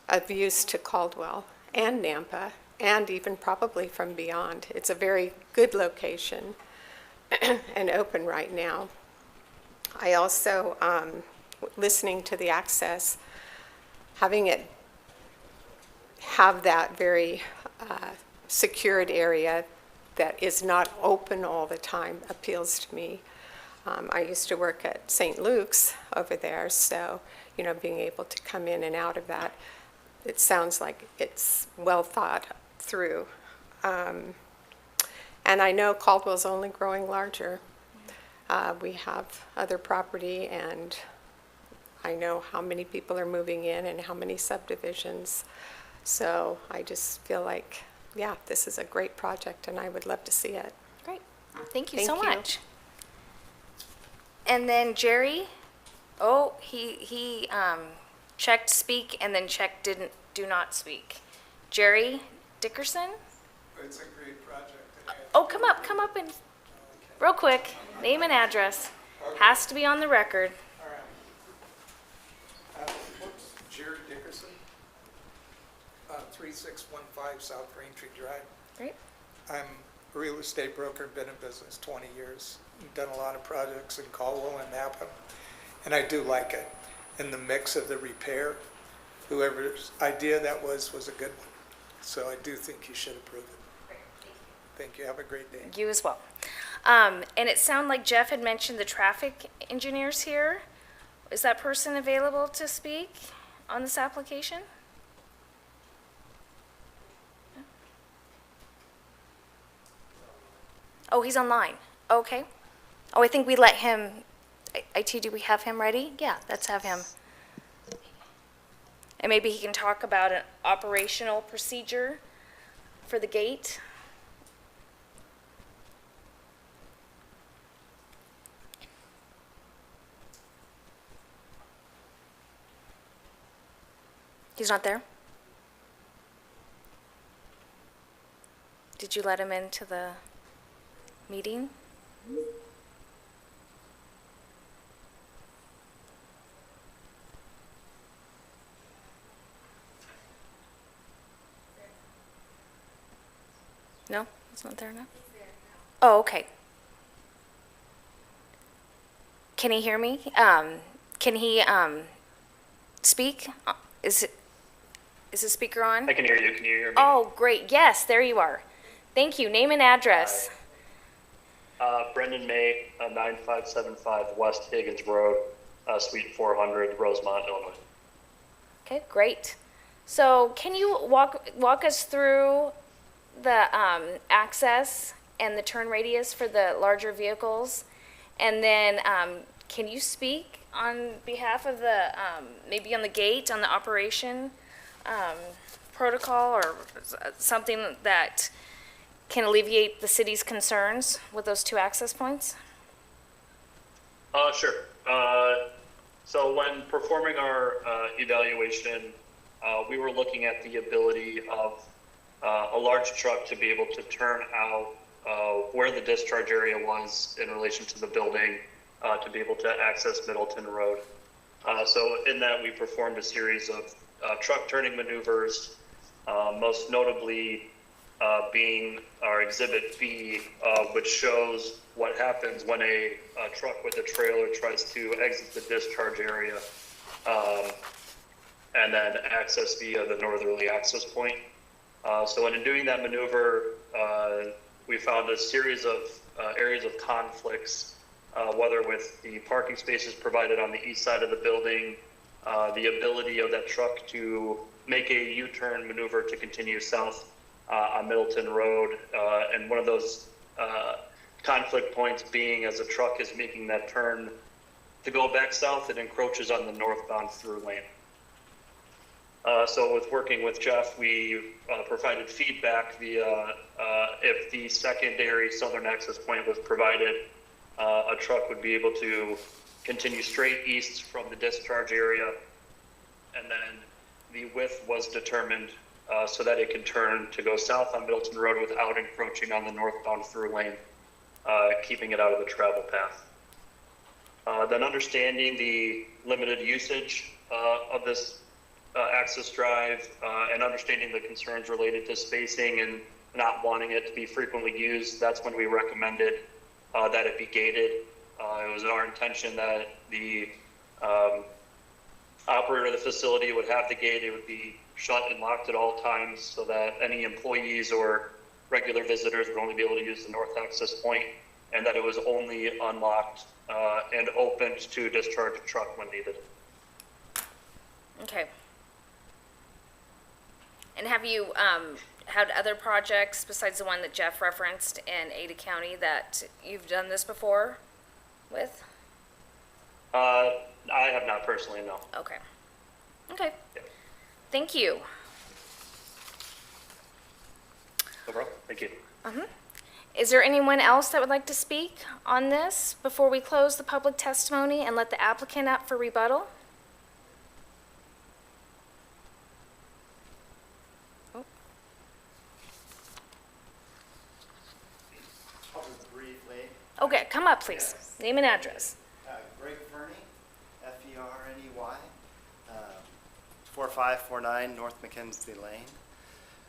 of use to Caldwell and Nampa, and even probably from beyond. It's a very good location and open right now. I also, listening to the access, having it have that very secured area that is not open all the time appeals to me. I used to work at St. Luke's over there, so, being able to come in and out of that, it sounds like it's well thought through. And I know Caldwell's only growing larger. We have other property, and I know how many people are moving in and how many subdivisions. So I just feel like, yeah, this is a great project, and I would love to see it. Great, thank you Thank so you. much. And then Jerry Oh, he checked speak and then checked do not speak. Jerry Dickerson? It's a great project. and I- Oh, come up and, real quick, name and address. Has to be on the record. All right. What's Jerry Dickerson? 3615 South Braintree Drive. Great. I'm a real estate broker, been in business 20 years, done a lot of projects in Caldwell and Napa, and I do like it. And the mix of the repair, whoever's idea that was a good one. So I do think you should approve it. Thank you, have a great day. You as well. And it sounded like Jeff had mentioned the traffic engineers here. Is that person available to speak on this application? Oh, he's online. Okay. Oh, I think we let him, IT, do we have him ready? Yeah, let's have him. And maybe he can talk about an operational procedure for the gate. He's not there? Did you let him into the meeting? No, he's not there now? Oh, okay. Can he hear me? Can he speak? Is the speaker on? I can hear you. Can you hear me? Oh, great. Yes, there you are. Thank you. Name and address. Brendan May, 9575 West Higgins Road, Suite 400, Rosemont, Illinois. Okay, great. So can you walk us through the access and the turn radius for the larger vehicles? And then can you speak on behalf of the, maybe on the gate, on the operation protocol, or something that can alleviate the city's concerns with those two access points? Sure. So when performing our evaluation, we were looking at the ability of a large truck to be able to turn out where the discharge area was in relation to the building to be able to access Middleton Road. So in that, we performed a series of truck turning maneuvers, most notably being our Exhibit B, which shows what happens when a truck with a trailer tries to exit the discharge area and then access via the northerly access point. So in doing that maneuver, we found a series of areas of conflicts, whether with the parking spaces provided on the east side of the building, the ability of that truck to make a U-turn maneuver to continue south on Middleton Road, and one of those conflict points being as a truck is making that turn to go back south, it encroaches on the northbound through lane. So with working with Jeff, we provided feedback via if the secondary southern access point was provided, a truck would be able to continue straight east from the discharge area, and then the width was determined so that it could turn to go south on Middleton Road without encroaching on the northbound through lane, keeping it out of the travel path. Then understanding the limited usage of this access drive and understanding the concerns related to spacing and not wanting it to be frequently used, that's when we recommended that it be gated. It was our intention that the operator of the facility would have the gate. It would be shut and locked at all times so that any employees or regular visitors would only be able to use the north access point, and that it was only unlocked and opened to discharge a truck when needed. Okay. And have you had other projects besides the one that Jeff referenced in Ada County that you've done this before with? I have not personally, no. Okay. Okay. Yeah. Thank you. No problem. Thank you. Is there anyone else that would like to speak on this before we close the public testimony and let the applicant up for rebuttal? Briefly, Okay, come up, please. Name and address. Greg Fernie, F-E-R-N-E-Y, 4549 North Mackenzie Lane.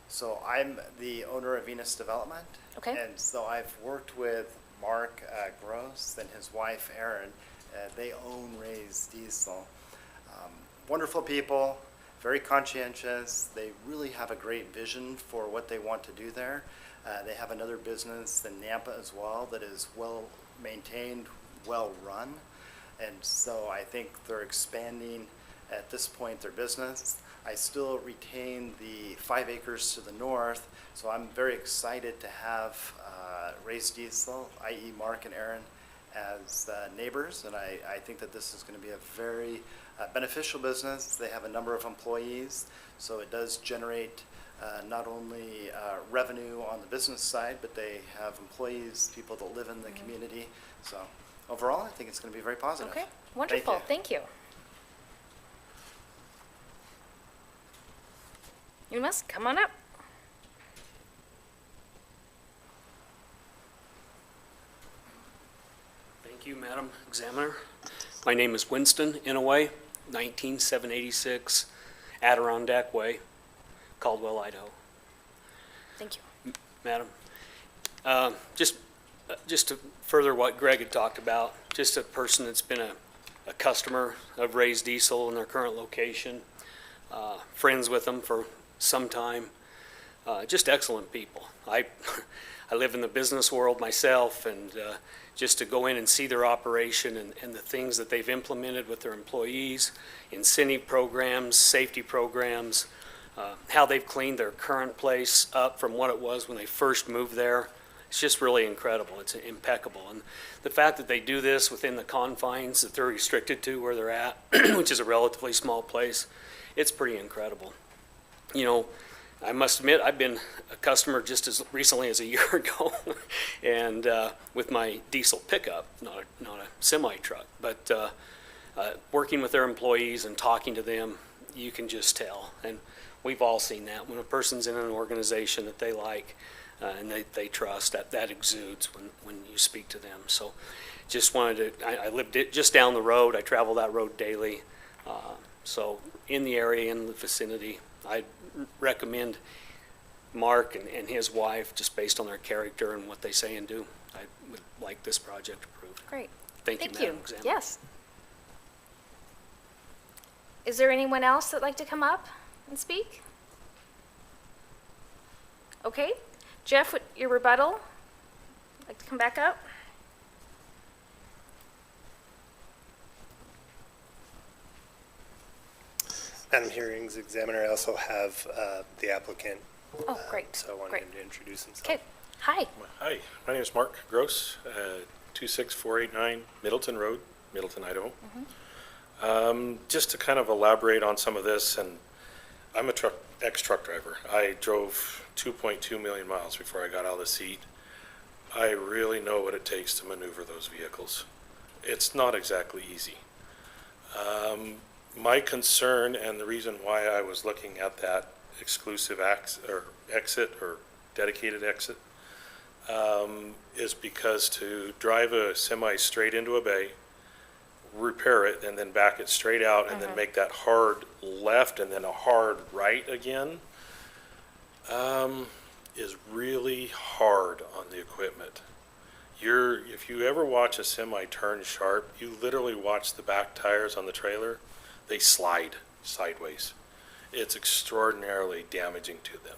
So I'm the owner of Venus Development. Okay. And so I've worked with Mark Gross and his wife Erin. They own Ray's Diesel. Wonderful people, very conscientious. They really have a great vision for what they want to do there. They have another business in Nampa as well that is well maintained, well run. And so I think they're expanding at this point their business. I still retain the 5 acres to the north, so I'm very excited to have Ray's Diesel, i.e. Mark and Aaron, as neighbors, and I think that this is going to be a very beneficial business. They have a number of employees, so it does generate not only revenue on the business side, but they have employees, people that live in the community. So overall, I think it's going to be very positive. Okay, wonderful. Thank you. You must come on up. Thank you, Madam Examiner. My name is Winston Inouye, 19786 Adirondack Way, Caldwell, Idaho. Thank you. Madam, just to further what Greg had talked about, just a person that's been a customer of Ray's Diesel in their current location, friends with them for some time, just excellent people. I live in the business world myself, and just to go in and see their operation and the things that they've implemented with their employees, incentive programs, safety programs, how they've cleaned their current place up from what it was when they first moved there. It's just really incredible. It's impeccable. And the fact that they do this within the confines that they're restricted to where they're at, which is a relatively small place, it's pretty incredible. You know, I must admit, I've been a customer just as recently as a year ago, and with my diesel pickup, not a semi-truck, but working with their employees and talking to them, you can just tell. And we've all seen that when a person's in an organization that they like and they trust, that exudes when you speak to them. So just wanted to, I lived just down the road. I travel that road daily. So in the area, in the vicinity, I recommend Mark and his wife, just based on their character and what they say and do. I would like this project approved. Great. Thank you, Madam Examiner. Yes. Is there anyone else that'd like to come up and speak? Okay. Jeff, your rebuttal? Like to come back up? Madam Hearings Examiner, I also have the applicant. Oh, great. So I wanted Great. him to introduce himself. Okay. Hi. Hi, my name is Mark Gross, 26489 Middleton Road, Middleton, Idaho. Just to kind of elaborate on some of this, and I'm a ex-truck driver. I drove 2.2 million miles before I got out of the seat. I really know what it takes to maneuver those vehicles. It's not exactly easy. My concern and the reason why I was looking at that exclusive exit or dedicated exit is because to drive a semi straight into a bay, repair it, and then back it straight out, and then make that hard left and then a hard right again is really hard on the equipment. If you ever watch a semi turn sharp, you literally watch the back tires on the trailer, they slide sideways. It's extraordinarily damaging to them.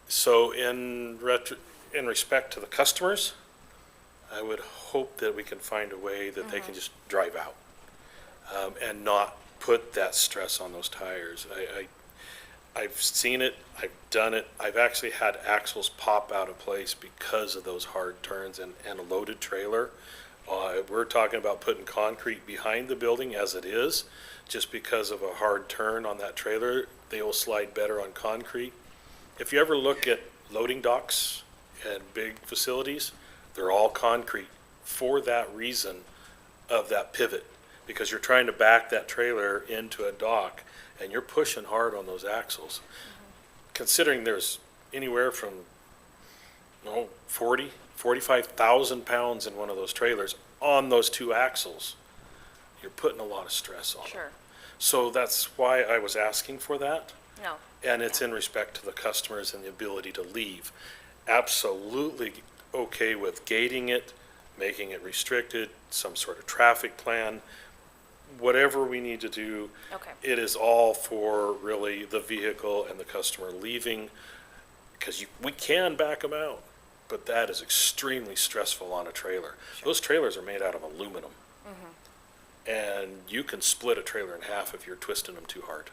So in respect to the customers, I would hope that we can find a way that they can just drive out and not put that stress on those tires. I've seen it, I've done it. I've actually had axles pop out of place because of those hard turns and a loaded trailer. We're talking about putting concrete behind the building as it is, just because of a hard turn on that trailer. They will slide better on concrete. If you ever look at loading docks and big facilities, they're all concrete for that reason of that pivot. Because you're trying to back that trailer into a dock and you're pushing hard on those axles. Considering there's anywhere from, 45,000 pounds in one of those trailers on those two axles, you're putting a lot of stress on them. Sure. So that's why I was asking for that. No. And it's in respect to the customers and the ability to leave. Absolutely okay with gating it, making it restricted, some sort of traffic plan, whatever we need to do. Okay. It is all for really the vehicle and the customer leaving, because we can back them out, but that is extremely stressful on a trailer. Those trailers are made out of aluminum. And you can split a trailer in half if you're twisting them too hard.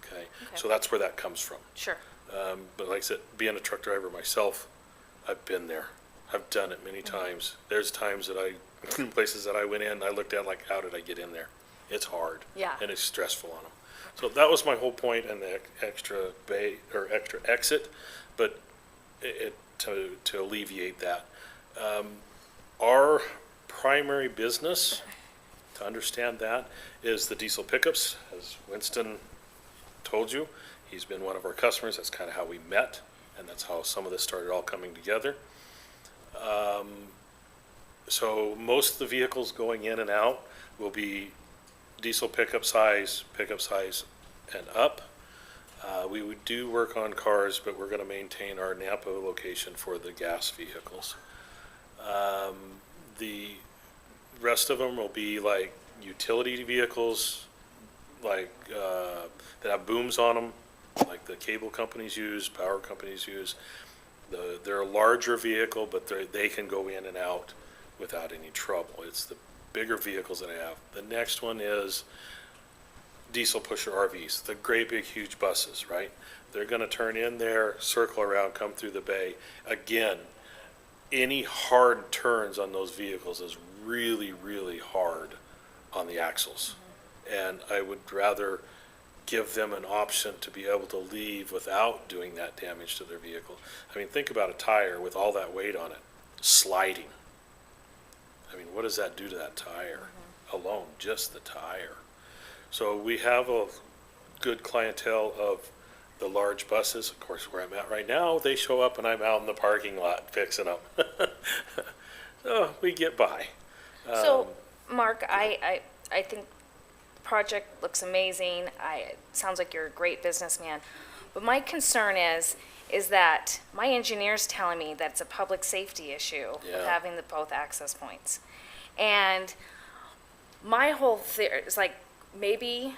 Okay? So that's where that comes from. Sure. But like I said, being a truck driver myself, I've been there. I've done it many times. There's times that places that I went in, I looked at like, how did I get in there? It's hard. Yeah. And it's stressful on them. So that was my whole point in the extra bay or extra exit, but to alleviate that. Our primary business, to understand that, is the diesel pickups. As Winston told you, he's been one of our customers. That's kind of how we met, and that's how some of this started all coming together. So most of the vehicles going in and out will be diesel pickup size, and up. We would do work on cars, but we're going to maintain our Napa location for the gas vehicles. The rest of them will be like utility vehicles, like that have booms on them, like the cable companies use, power companies use. They're a larger vehicle, but they can go in and out without any trouble. It's the bigger vehicles that I have. The next one is diesel pusher RVs, the great big huge buses, right? They're going to turn in there, circle around, come through the bay. Again, any hard turns on those vehicles is really, really hard on the axles. And I would rather give them an option to be able to leave without doing that damage to their vehicle. I mean, think about a tire with all that weight on it, sliding. I mean, what does that do to that tire alone, just the tire? So we have a good clientele of the large buses. Of course, where I'm at right now, they show up and I'm out in the parking lot fixing them. So we get by. So, Mark, I think the project looks amazing. It sounds like you're a great businessman. But my concern is that my engineer's telling me that it's a public safety issue with Yeah. having the both access points. And my whole theory is like, maybe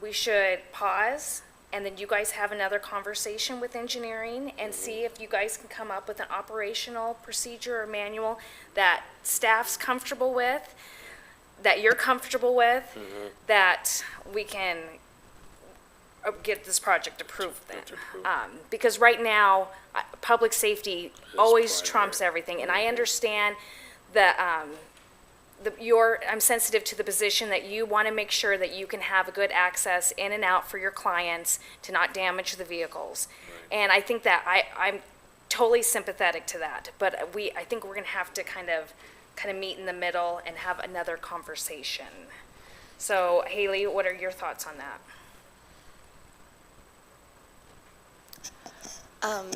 we should pause and then you guys have another conversation with engineering and see if you guys can come up with an operational procedure or manual that staff's comfortable with, that you're comfortable with, that we can get this project approved then. Because right now, public safety always primary. trumps everything. And I understand that, I'm sensitive to the position that you want to make sure that you can have a good access in and out for your clients to not damage the vehicles. And I think that I'm totally sympathetic to that, but I think we're going to have to kind of meet in the middle and have another conversation. So Haley, what are your thoughts on that?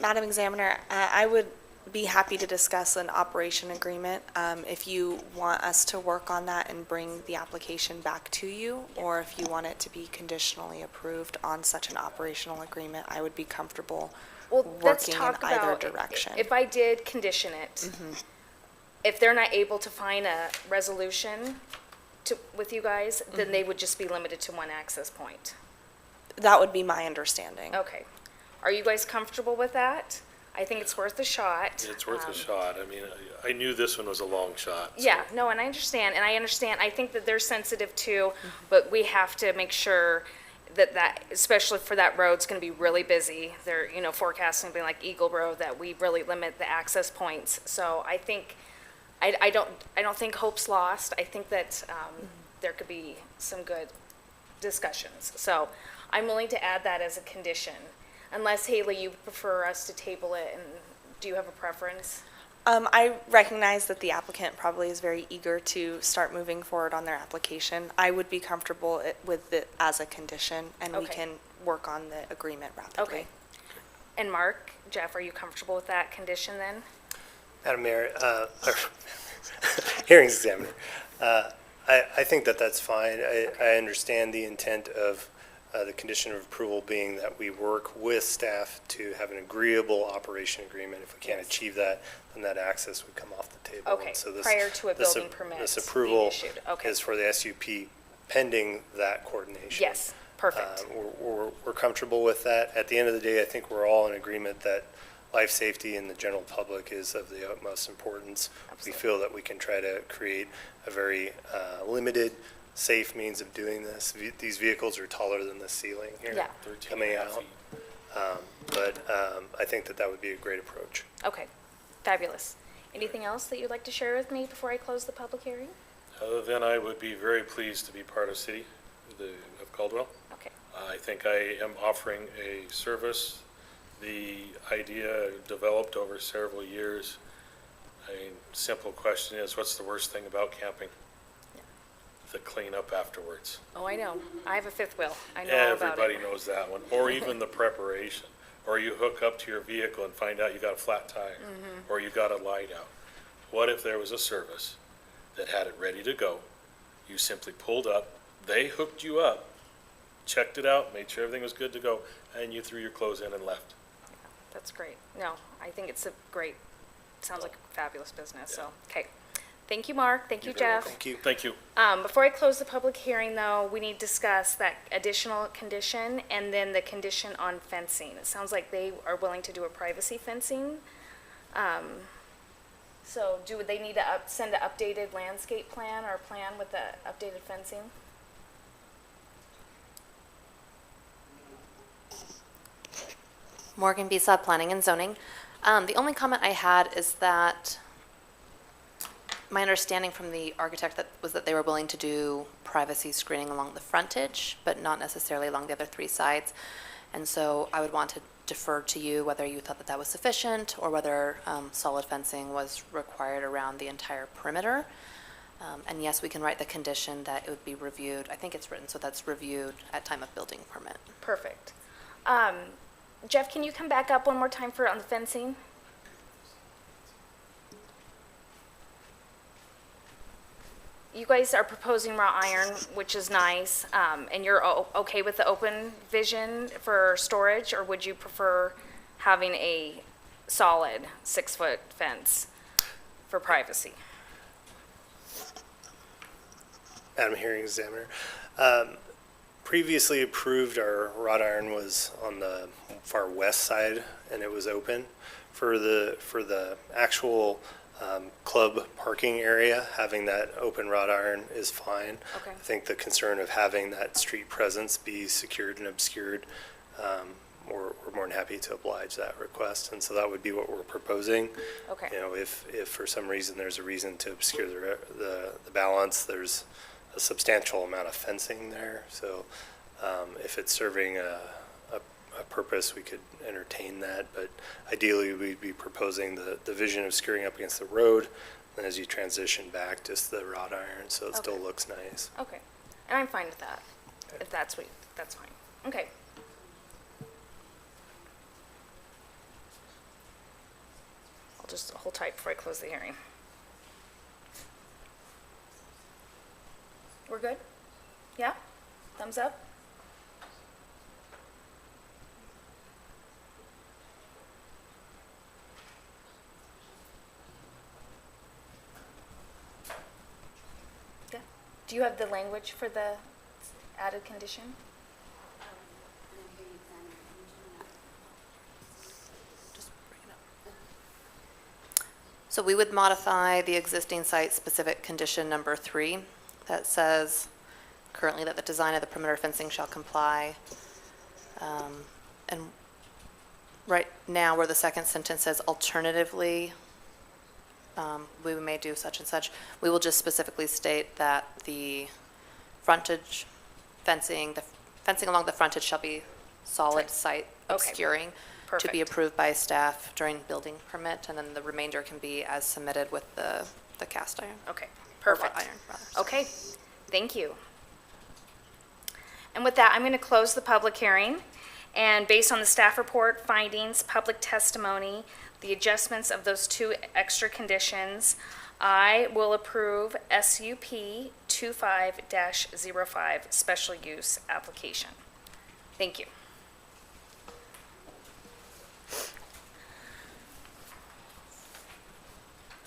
Madam Examiner, I would be happy to discuss an operation agreement if you want us to work on that and bring the application back to you, or if you want it to be conditionally approved on such an operational agreement. I would be comfortable Well, let's working in talk either about, direction. if I did condition it, if they're not able to find a resolution with you guys, then they would just be limited to one access point. That would be my understanding. Okay. Are you guys comfortable with that? I think it's worth a shot. It's worth a shot. I mean, I knew this one was a long shot. so- Yeah, no, and I understand, I think that they're sensitive too, but we have to make sure that, especially for that road's gonna be really busy. They're, forecasting being like Eagle Road, that we really limit the access points. So I think, I don't think hope's lost. I think that, there could be some good discussions. So I'm willing to add that as a condition, unless Haley, you prefer us to table it and Do you have a preference? I recognize that the applicant probably is very eager to start moving forward on their application. I would be comfortable with it as a condition, and we Okay. can work on the agreement rapidly. Okay. And Mark, Jeff, are you comfortable with that condition then? Madam Mayor, hearings examiner, I think that that's fine. I understand the intent of the condition of approval being that we work with staff to have an agreeable operation agreement. If we can't achieve that, then that access would come off the table. Okay, And so this- prior to a this- building permit This being approval issued. Okay. is for the SUP pending that coordination. Yes, perfect. We're comfortable with that. At the end of the day, I think we're all in agreement that life safety in the general public is of the utmost importance. We feel that we can try to create a very limited, safe means of doing this. These vehicles are taller than the ceiling here. Yeah. Coming out. But I think that that would be a great approach. Okay, fabulous. Anything else that you'd like to share with me before I close the public hearing? Other than I would be very pleased to be part of City of Caldwell. Okay, I think I am offering a service. The idea developed over several years. A simple question is, what's the worst thing about camping? The cleanup afterwards. oh, I know. I have a fifth wheel. I know all about it. Everybody knows that one, or even the preparation. Or you hook up to your vehicle and find out you got a flat tire, or you got a light out. What if there was a service that had it ready to go? You simply pulled up, they hooked you up, checked it out, made sure everything was good to go, and you threw your clothes in and left. That's great. No, I think it's a great, sounds like a fabulous business, so, okay. Thank you, Mark. Thank you, You're very Jeff. Thank you. Thank you. Before I close the public hearing, though, we need to discuss that additional condition and then the condition on fencing. It sounds like they are willing to do a privacy fencing. So do they need to send an updated landscape plan or plan with the updated fencing? Morgan Bisa, Planning and Zoning. The only comment I had is that my understanding from the architect was that they were willing to do privacy screening along the frontage, but not necessarily along the other three sides. And so I would want to defer to you whether you thought that that was sufficient or whether solid fencing was required around the entire perimeter. And yes, we can write the condition that it would be reviewed. I think it's written so that's reviewed at time of building permit. Perfect. Jeff, can you come back up one more time on the fencing? You guys are proposing wrought iron, which is nice, and you're okay with the open vision for storage, or would you prefer having a solid 6-foot fence for privacy? Madam Hearing Examiner, previously approved, our wrought iron was on the far west side and it was open. For the actual club parking area, having that open wrought iron is fine. Okay. I think the concern of having that street presence be secured and obscured, we're more than happy to oblige that request. And so that would be what we're proposing. Okay. You know, if for some reason there's a reason to obscure the balance, there's a substantial amount of fencing there. So if it's serving a purpose, we could entertain that. But ideally, we'd be proposing the vision of skewering up against the road, and as you transition back, just the wrought iron, so it still Okay. looks nice. Okay, and I'm fine with that. If that's that's fine. Okay. I'll just hold tight before I close the hearing. We're good? Yeah? Thumbs up? Yeah. Do you have the language for the added condition? So we would modify the existing site-specific condition number 3 that says currently that the design of the perimeter fencing shall comply. And right now, where the second sentence says alternatively, we may do such and such, we will just specifically state that the frontage fencing, the fencing along the frontage shall be solid site Okay. obscuring. to be Perfect. approved by staff during building permit, and then the remainder can be as submitted with the cast iron. Okay, or wrought perfect. iron, rather, sorry. Okay, thank you. And with that, I'm going to close the public hearing. And based on the staff report, findings, public testimony, the adjustments of those 2 extra conditions, I will approve SUP 25-05 special use application. Thank you.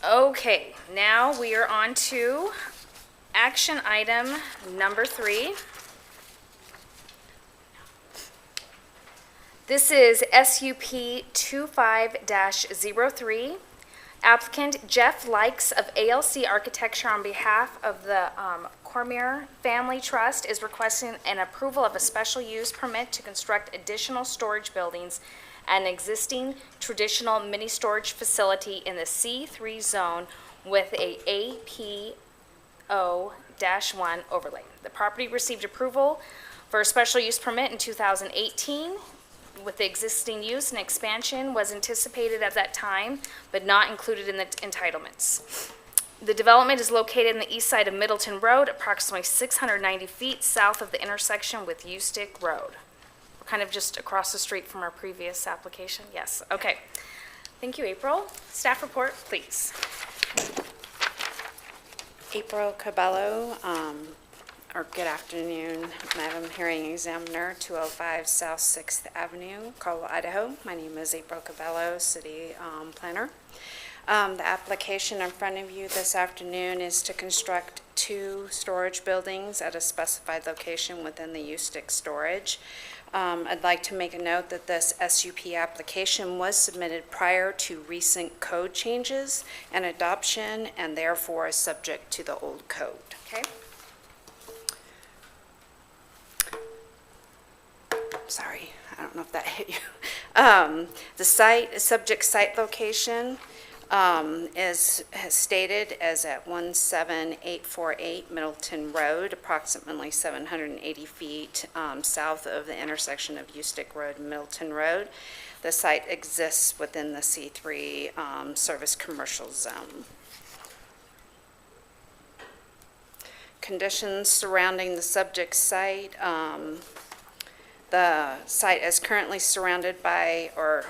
Okay, now we are on to action item number 3. This is SUP 25-03. Applicant Jeff Likes of ALC Architecture on behalf of the Cormier Family Trust is requesting an approval of a special use permit to construct additional storage buildings at an existing traditional mini storage facility in the C3 zone with a APO-1 overlay. The property received approval for a special use permit in 2018 with the existing use, and expansion was anticipated at that time, but not included in the entitlements. The development is located in the east side of Middleton Road, approximately 690 feet south of the intersection with Ustick Road. We're kind of just across the street from our previous application. Yes, okay. Thank you, April. Staff report, please. April Cabello, or good afternoon, Madam Hearing Examiner, 205 South 6th Avenue, Caldwell, Idaho. My name is April Cabello, City Planner. The application in front of you this afternoon is to construct 2 storage buildings at a specified location within the Ustick storage. I'd like to make a note that this SUP application was submitted prior to recent code changes and adoption, and therefore is subject to the old code. Okay. Sorry, I don't know if that hit you. The subject site location has stated as at 17848 Middleton Road, approximately 780 feet south of the intersection of Ustick Road and Middleton Road. The site exists within the C3 service commercial zone. Conditions surrounding the subject site. The site is currently surrounded by a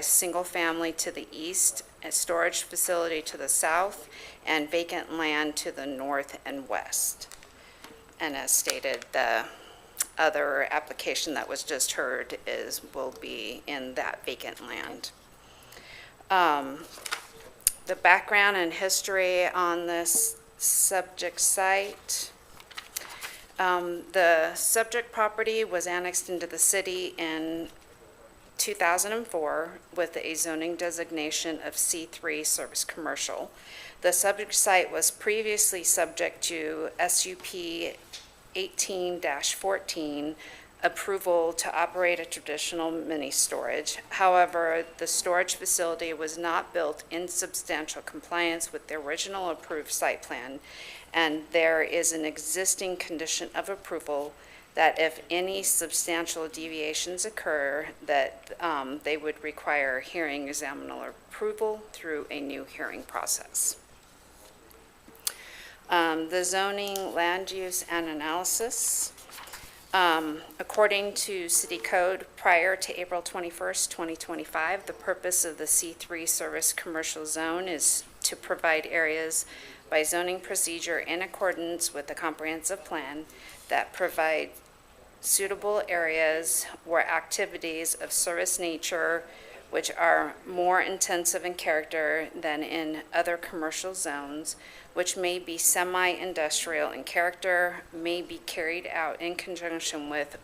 single family to the east, a storage facility to the south, and vacant land to the north and west. And as stated, the other application that was just heard will be in that vacant land. The background and history on this subject site. The subject property was annexed into the city in 2004 with a zoning designation of C3 service commercial. The subject site was previously subject to SUP 18-14 approval to operate a traditional mini storage. However, the storage facility was not built in substantial compliance with the original approved site plan, and there is an existing condition of approval that if any substantial deviations occur, that they would require hearing examiner approval through a new hearing process. The zoning, land use, and analysis. According to City Code, prior to April 21st, 2025, the purpose of the C3 service commercial zone is to provide areas by zoning procedure in accordance with the comprehensive plan that provide suitable areas where activities of service nature, which are more intensive in character than in other commercial zones, which may be semi-industrial in character, may be carried out in conjunction with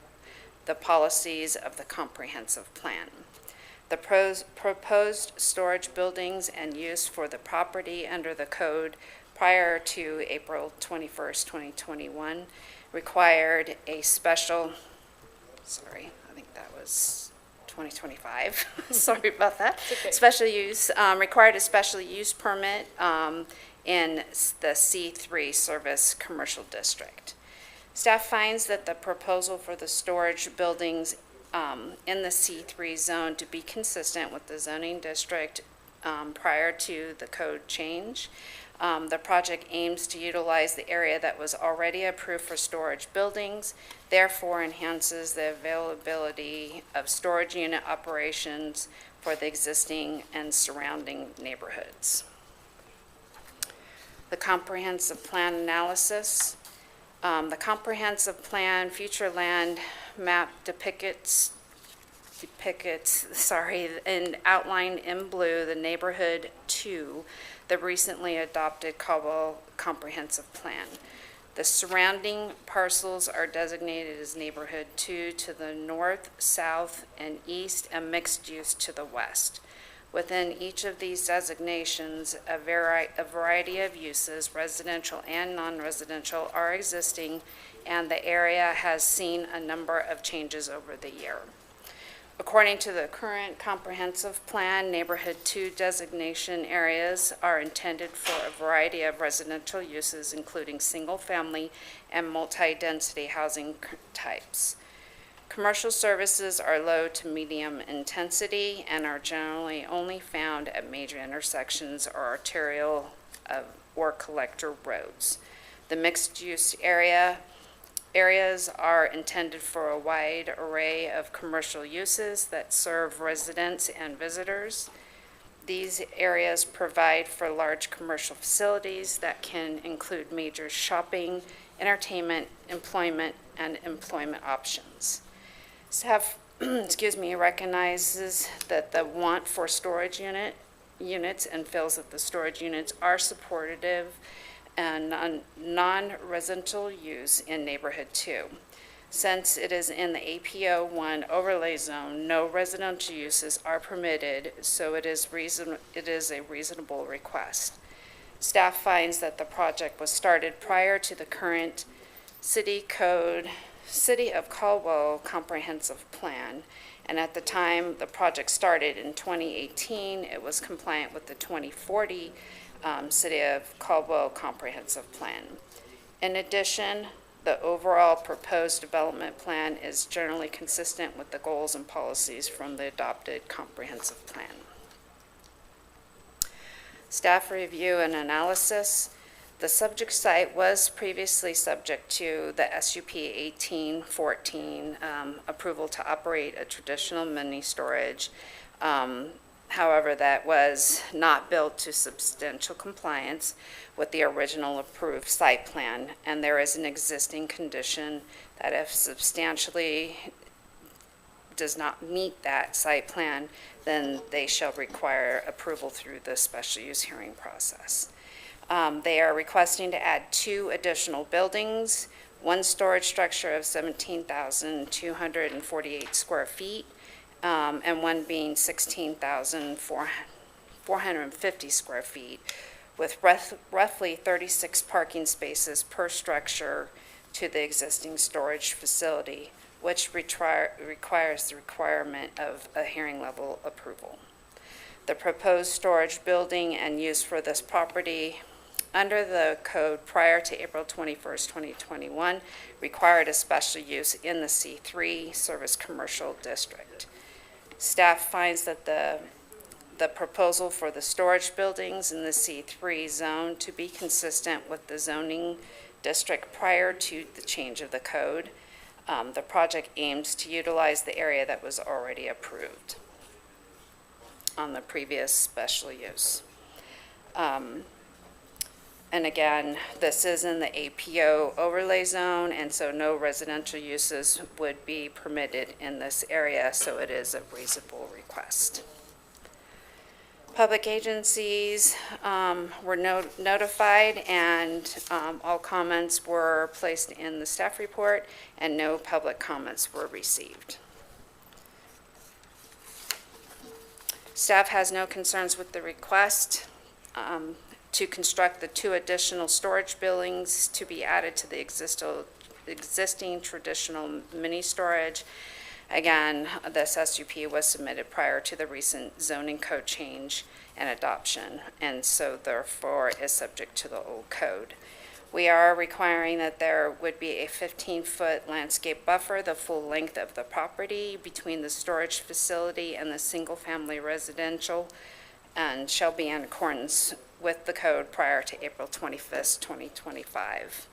the policies of the comprehensive plan. The proposed storage buildings and use for the property under the code prior to April 21st, 2021 required a special, sorry, I think that was 2025. Sorry about that. okay. Special use, required a special use permit in the C3 Service Commercial District. Staff finds that the proposal for the storage buildings in the C3 zone to be consistent with the zoning district prior to the code change. The project aims to utilize the area that was already approved for storage buildings, therefore enhances the availability of storage unit operations for the existing and surrounding neighborhoods. The comprehensive plan analysis. The comprehensive plan future land map depicts, and outlined in blue the neighborhood 2, the recently adopted Caldwell Comprehensive Plan. The surrounding parcels are designated as neighborhood 2 to the north, south, and east, and mixed use to the west. Within each of these designations, a variety of uses, residential and non-residential, are existing, and the area has seen a number of changes over the year. According to the current comprehensive plan, neighborhood 2 designation areas are intended for a variety of residential uses, including single-family and multi-density housing types. Commercial services are low to medium intensity and are generally only found at major intersections or arterial or collector roads. The mixed-use areas are intended for a wide array of commercial uses that serve residents and visitors. These areas provide for large commercial facilities that can include major shopping, entertainment, employment, and employment options. Staff recognizes that the want for storage units and feels that the storage units are supportive and non-residential use in neighborhood 2. Since it is in the APO 1 overlay zone, no residential uses are permitted, so it is a reasonable request. Staff finds that the project was started prior to the current City of Caldwell Comprehensive Plan, and at the time the project started in 2018, it was compliant with the 2040 City of Caldwell Comprehensive Plan. In addition, the overall proposed development plan is generally consistent with the goals and policies from the adopted comprehensive plan. Staff review and analysis. The subject site was previously subject to the SUP 1814 approval to operate a traditional mini storage. However, that was not built to substantial compliance with the original approved site plan, and there is an existing condition that if substantially does not meet that site plan, then they shall require approval through the special use hearing process. They are requesting to add 2 additional buildings, 1 storage structure of 17,248 square feet, and 1 being 16,450 square feet, with roughly 36 parking spaces per structure to the existing storage facility, which requires the requirement of a hearing level approval. The proposed storage building and use for this property under the code prior to April 21st, 2021 required a special use in the C3 Service Commercial District. Staff finds that the proposal for the storage buildings in the C3 zone to be consistent with the zoning district prior to the change of the code. The project aims to utilize the area that was already approved on the previous special use. And again, this is in the APO overlay zone, and so no residential uses would be permitted in this area, so it is a reasonable request. Public agencies were notified, and all comments were placed in the staff report, and no public comments were received. Staff has no concerns with the request to construct the 2 additional storage buildings to be added to the existing traditional mini storage. Again, this SUP was submitted prior to the recent zoning code change and adoption, and so therefore is subject to the old code. We are requiring that there would be a 15-foot landscape buffer, the full length of the property, between the storage facility and the single-family residential, and shall be in accordance with the code prior to April 25th, 2025.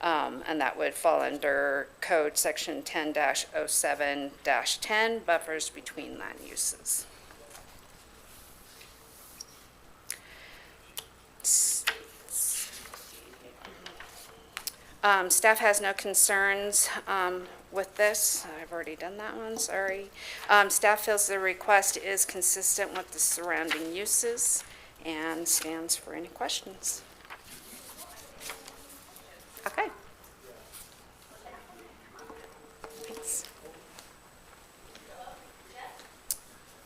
And that would fall under Code Section 10-07-10, buffers between land uses. Staff has no concerns with this. I've already done that one, sorry. Staff feels the request is consistent with the surrounding uses and stands for any questions. Okay. Thanks.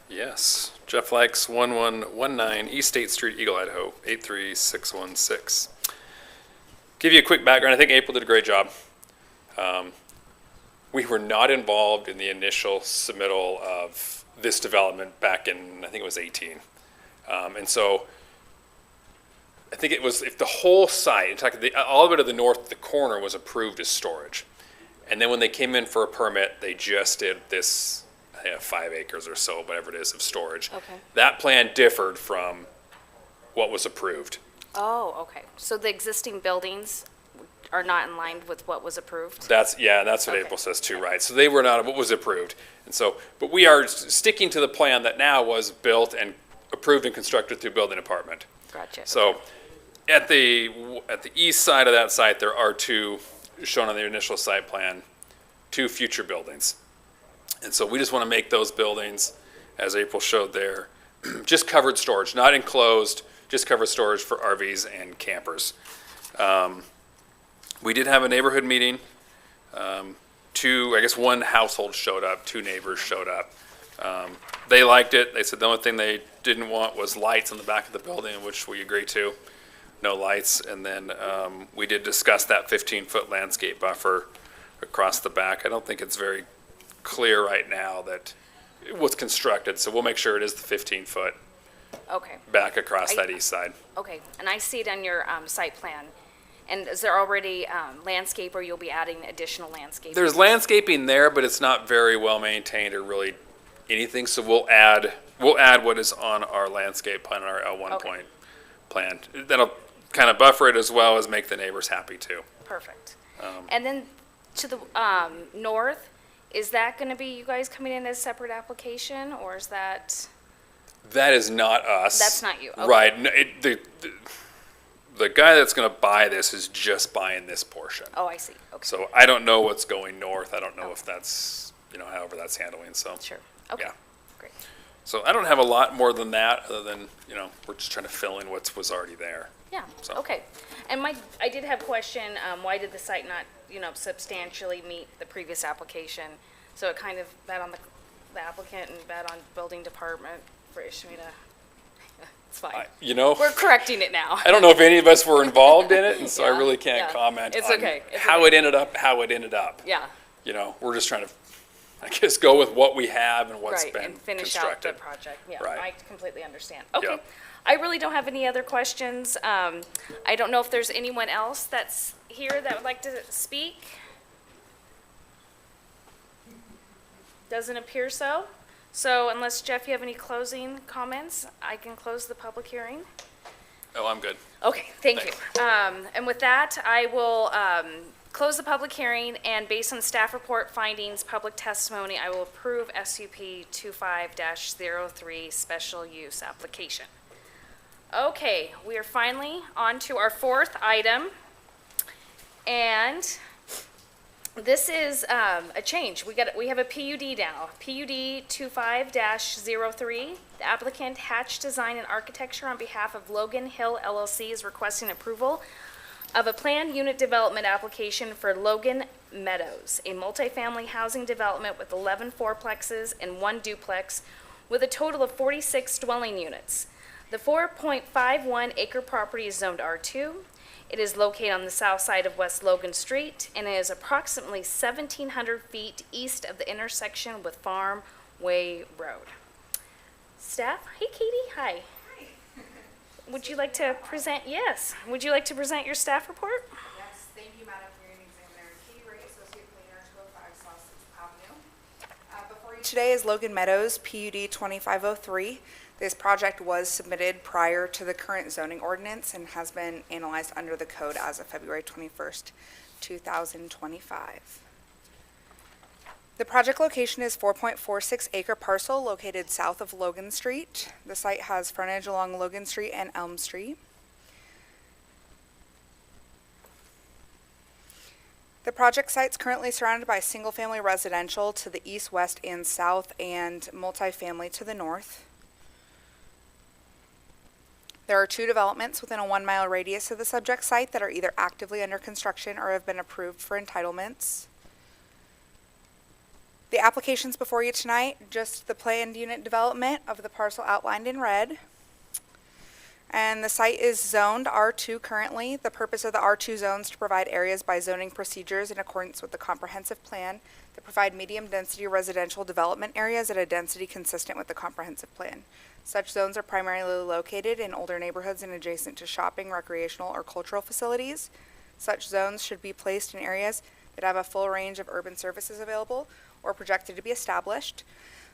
Yes, Jeff Likes, 1119 East State Street, Eagle, Idaho, 83616. Give you a quick background. I think April did a great job. We were not involved in the initial submittal of this development back in, I think it was 18. And so I think it was, if the whole site, in fact, all of it to the north, the corner was approved as storage. And then when they came in for a permit, they just did this, 5 acres or so, whatever it is, of storage. Okay. That plan differed from what was approved. Oh, okay. So the existing buildings are not in line with what was approved? That's what Okay. April says too, right? So they were not what was approved. And so, but we are sticking to the plan that now was built and approved and constructed through building department. Gotcha. So at the east side of that site, there are two, shown on the initial site plan, 2 future buildings. And so we just want to make those buildings, as April showed there, just covered storage, not enclosed, just covered storage for RVs and campers. We did have a neighborhood meeting. 1 household showed up, 2 neighbors showed up. They liked it. They said the only thing they didn't want was lights on the back of the building, which we agree to. No lights. And then we did discuss that 15-foot landscape buffer across the back. I don't think it's very clear right now that it was constructed, so we'll make sure it is the 15-foot Okay, back across that east side. okay. And I see it on your site plan. And is there already landscape, or you'll be adding additional landscape? There's landscaping there, but it's not very well maintained or really anything, so we'll add what is on our landscape plan, our L1 Okay. point plan. That'll kind of buffer it as well as make the neighbors happy too. Perfect. And then to the north, is that going to be you guys coming in as a separate application, or is that? That is not us. That's not you, okay. Right. No, the guy that's going to buy this is just buying this portion. Oh, I see. Okay. So I don't know what's going north. I don't know if that's, however that's handling, so. Sure. Okay. Yeah. Great. So I don't have a lot more than that, other than, we're just trying to fill in what was already there. Yeah. So- Okay. And I did have a question. Why did the site not, substantially meet the previous application? So it kind of bad on the applicant and bad on building department for issuing a. It's fine. We're correcting it now. I don't know if any of us were involved in it, and so I Yeah, really can't yeah. comment It's on okay, it's how okay. it ended up, Yeah. We're just trying to, I guess, go with what we have and what's Right, been and finish out the constructed. project. Yeah, Right. I completely understand. Okay. Yeah. I really don't have any other questions. I don't know if there's anyone else that's here that would like to speak. Doesn't appear so. So unless, Jeff, you have any closing comments, I can close the public hearing. Oh, I'm good. Okay, thank you. And with that, I will close the public hearing, and based on staff report findings, public testimony, I will approve SUP 25-03 special use application. Okay, we are finally on to our 4th item, and this is a change. We have a PUD now, PUD 25-03. The applicant Hatch Design and Architecture on behalf of Logan Hill LLC is requesting approval of a planned unit development application for Logan Meadows, a multifamily housing development with 11 fourplexes and 1 duplex with a total of 46 dwelling units. The 4.51 acre property is zoned R2. It is located on the south side of West Logan Street, and it is approximately 1,700 feet east of the intersection with Farm Way Road. Staff, hey Katie, hi. would you like to present, yes, would you like to present your staff report? Yes, thank you, Madam Hearing Examiner. Katie Ray, Associate Planner, 205 South 6th Avenue. Before you today is Logan Meadows, PUD 2503. This project was submitted prior to the current zoning ordinance and has been analyzed under the code as of February 21st, 2025. The project location is 4.46 acre parcel located south of Logan Street. The site has frontage along Logan Street and Elm Street. The project site's currently surrounded by single-family residential to the east, west, and south, and multifamily to the north. There are 2 developments within a 1-mile radius of the subject site that are either actively under construction or have been approved for entitlements. The applications before you tonight, just the planned unit development of the parcel outlined in red. And the site is zoned R2 currently. The purpose of the R2 zones to provide areas by zoning procedures in accordance with the comprehensive plan that provide medium-density residential development areas at a density consistent with the comprehensive plan. Such zones are primarily located in older neighborhoods and adjacent to shopping, recreational, or cultural facilities. Such zones should be placed in areas that have a full range of urban services available or projected to be established.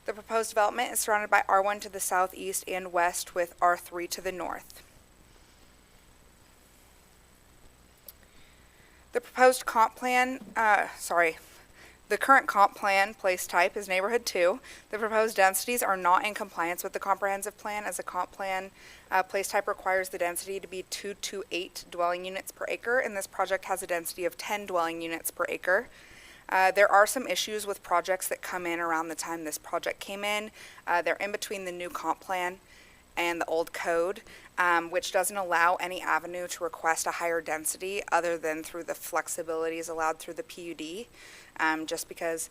The proposed development is surrounded by R1 to the southeast and west with R3 to the north. The proposed comp plan, the current comp plan place type is neighborhood 2. The proposed densities are not in compliance with the comprehensive plan, as a comp plan place type requires the density to be 2 to 8 dwelling units per acre, and this project has a density of 10 dwelling units per acre. There are some issues with projects that come in around the time this project came in. They're in between the new comp plan and the old code, which doesn't allow any avenue to request a higher density other than through the flexibilities allowed through the PUD, just because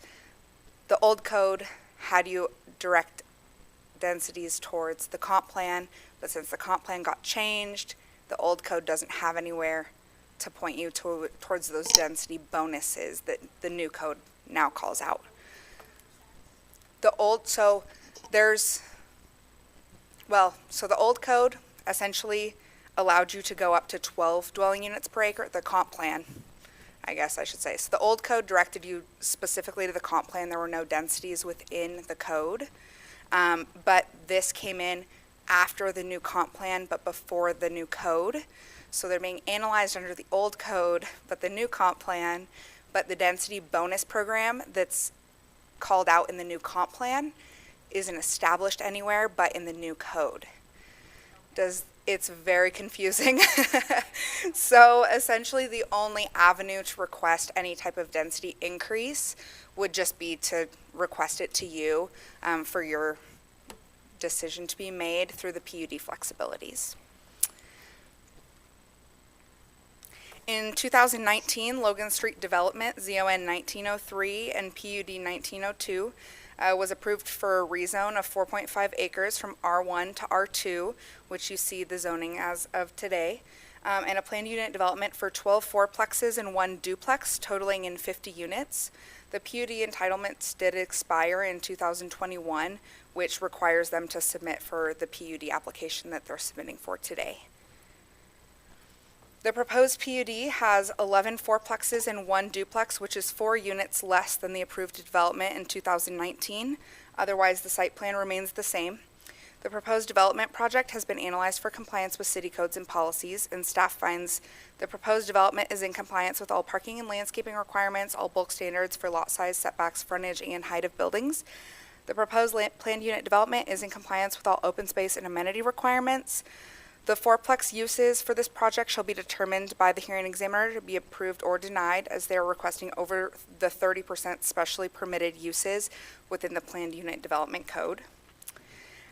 the old code had you direct densities towards the comp plan, but since the comp plan got changed, the old code doesn't have anywhere to point you towards those density bonuses that the new code now calls out. The old code essentially allowed you to go up to 12 dwelling units per acre, the comp plan, I guess I should say. So the old code directed you specifically to the comp plan. There were no densities within the code. But this came in after the new comp plan, but before the new code. So they're being analyzed under the old code, but the new comp plan, but the density bonus program that's called out in the new comp plan isn't established anywhere but in the new code. It's very confusing. So essentially the only avenue to request any type of density increase would just be to request it to you for your decision to be made through the PUD flexibilities. In 2019, Logan Street Development, ZON 1903 and PUD 1902, was approved for a rezone of 4.5 acres from R1 to R2, which you see the zoning as of today, and a planned unit development for 12 fourplexes and 1 duplex, totaling in 50 units. The PUD entitlements did expire in 2021, which requires them to submit for the PUD application that they're submitting for today. The proposed PUD has 11 fourplexes and 1 duplex, which is 4 units less than the approved development in 2019. Otherwise, the site plan remains the same. The proposed development project has been analyzed for compliance with city codes and policies, and staff finds the proposed development is in compliance with all parking and landscaping requirements, all bulk standards for lot size, setbacks, frontage, and height of buildings. The proposed planned unit development is in compliance with all open space and amenity requirements. The fourplex uses for this project shall be determined by the hearing examiner to be approved or denied, as they are requesting over the 30% specially permitted uses within the planned unit development code.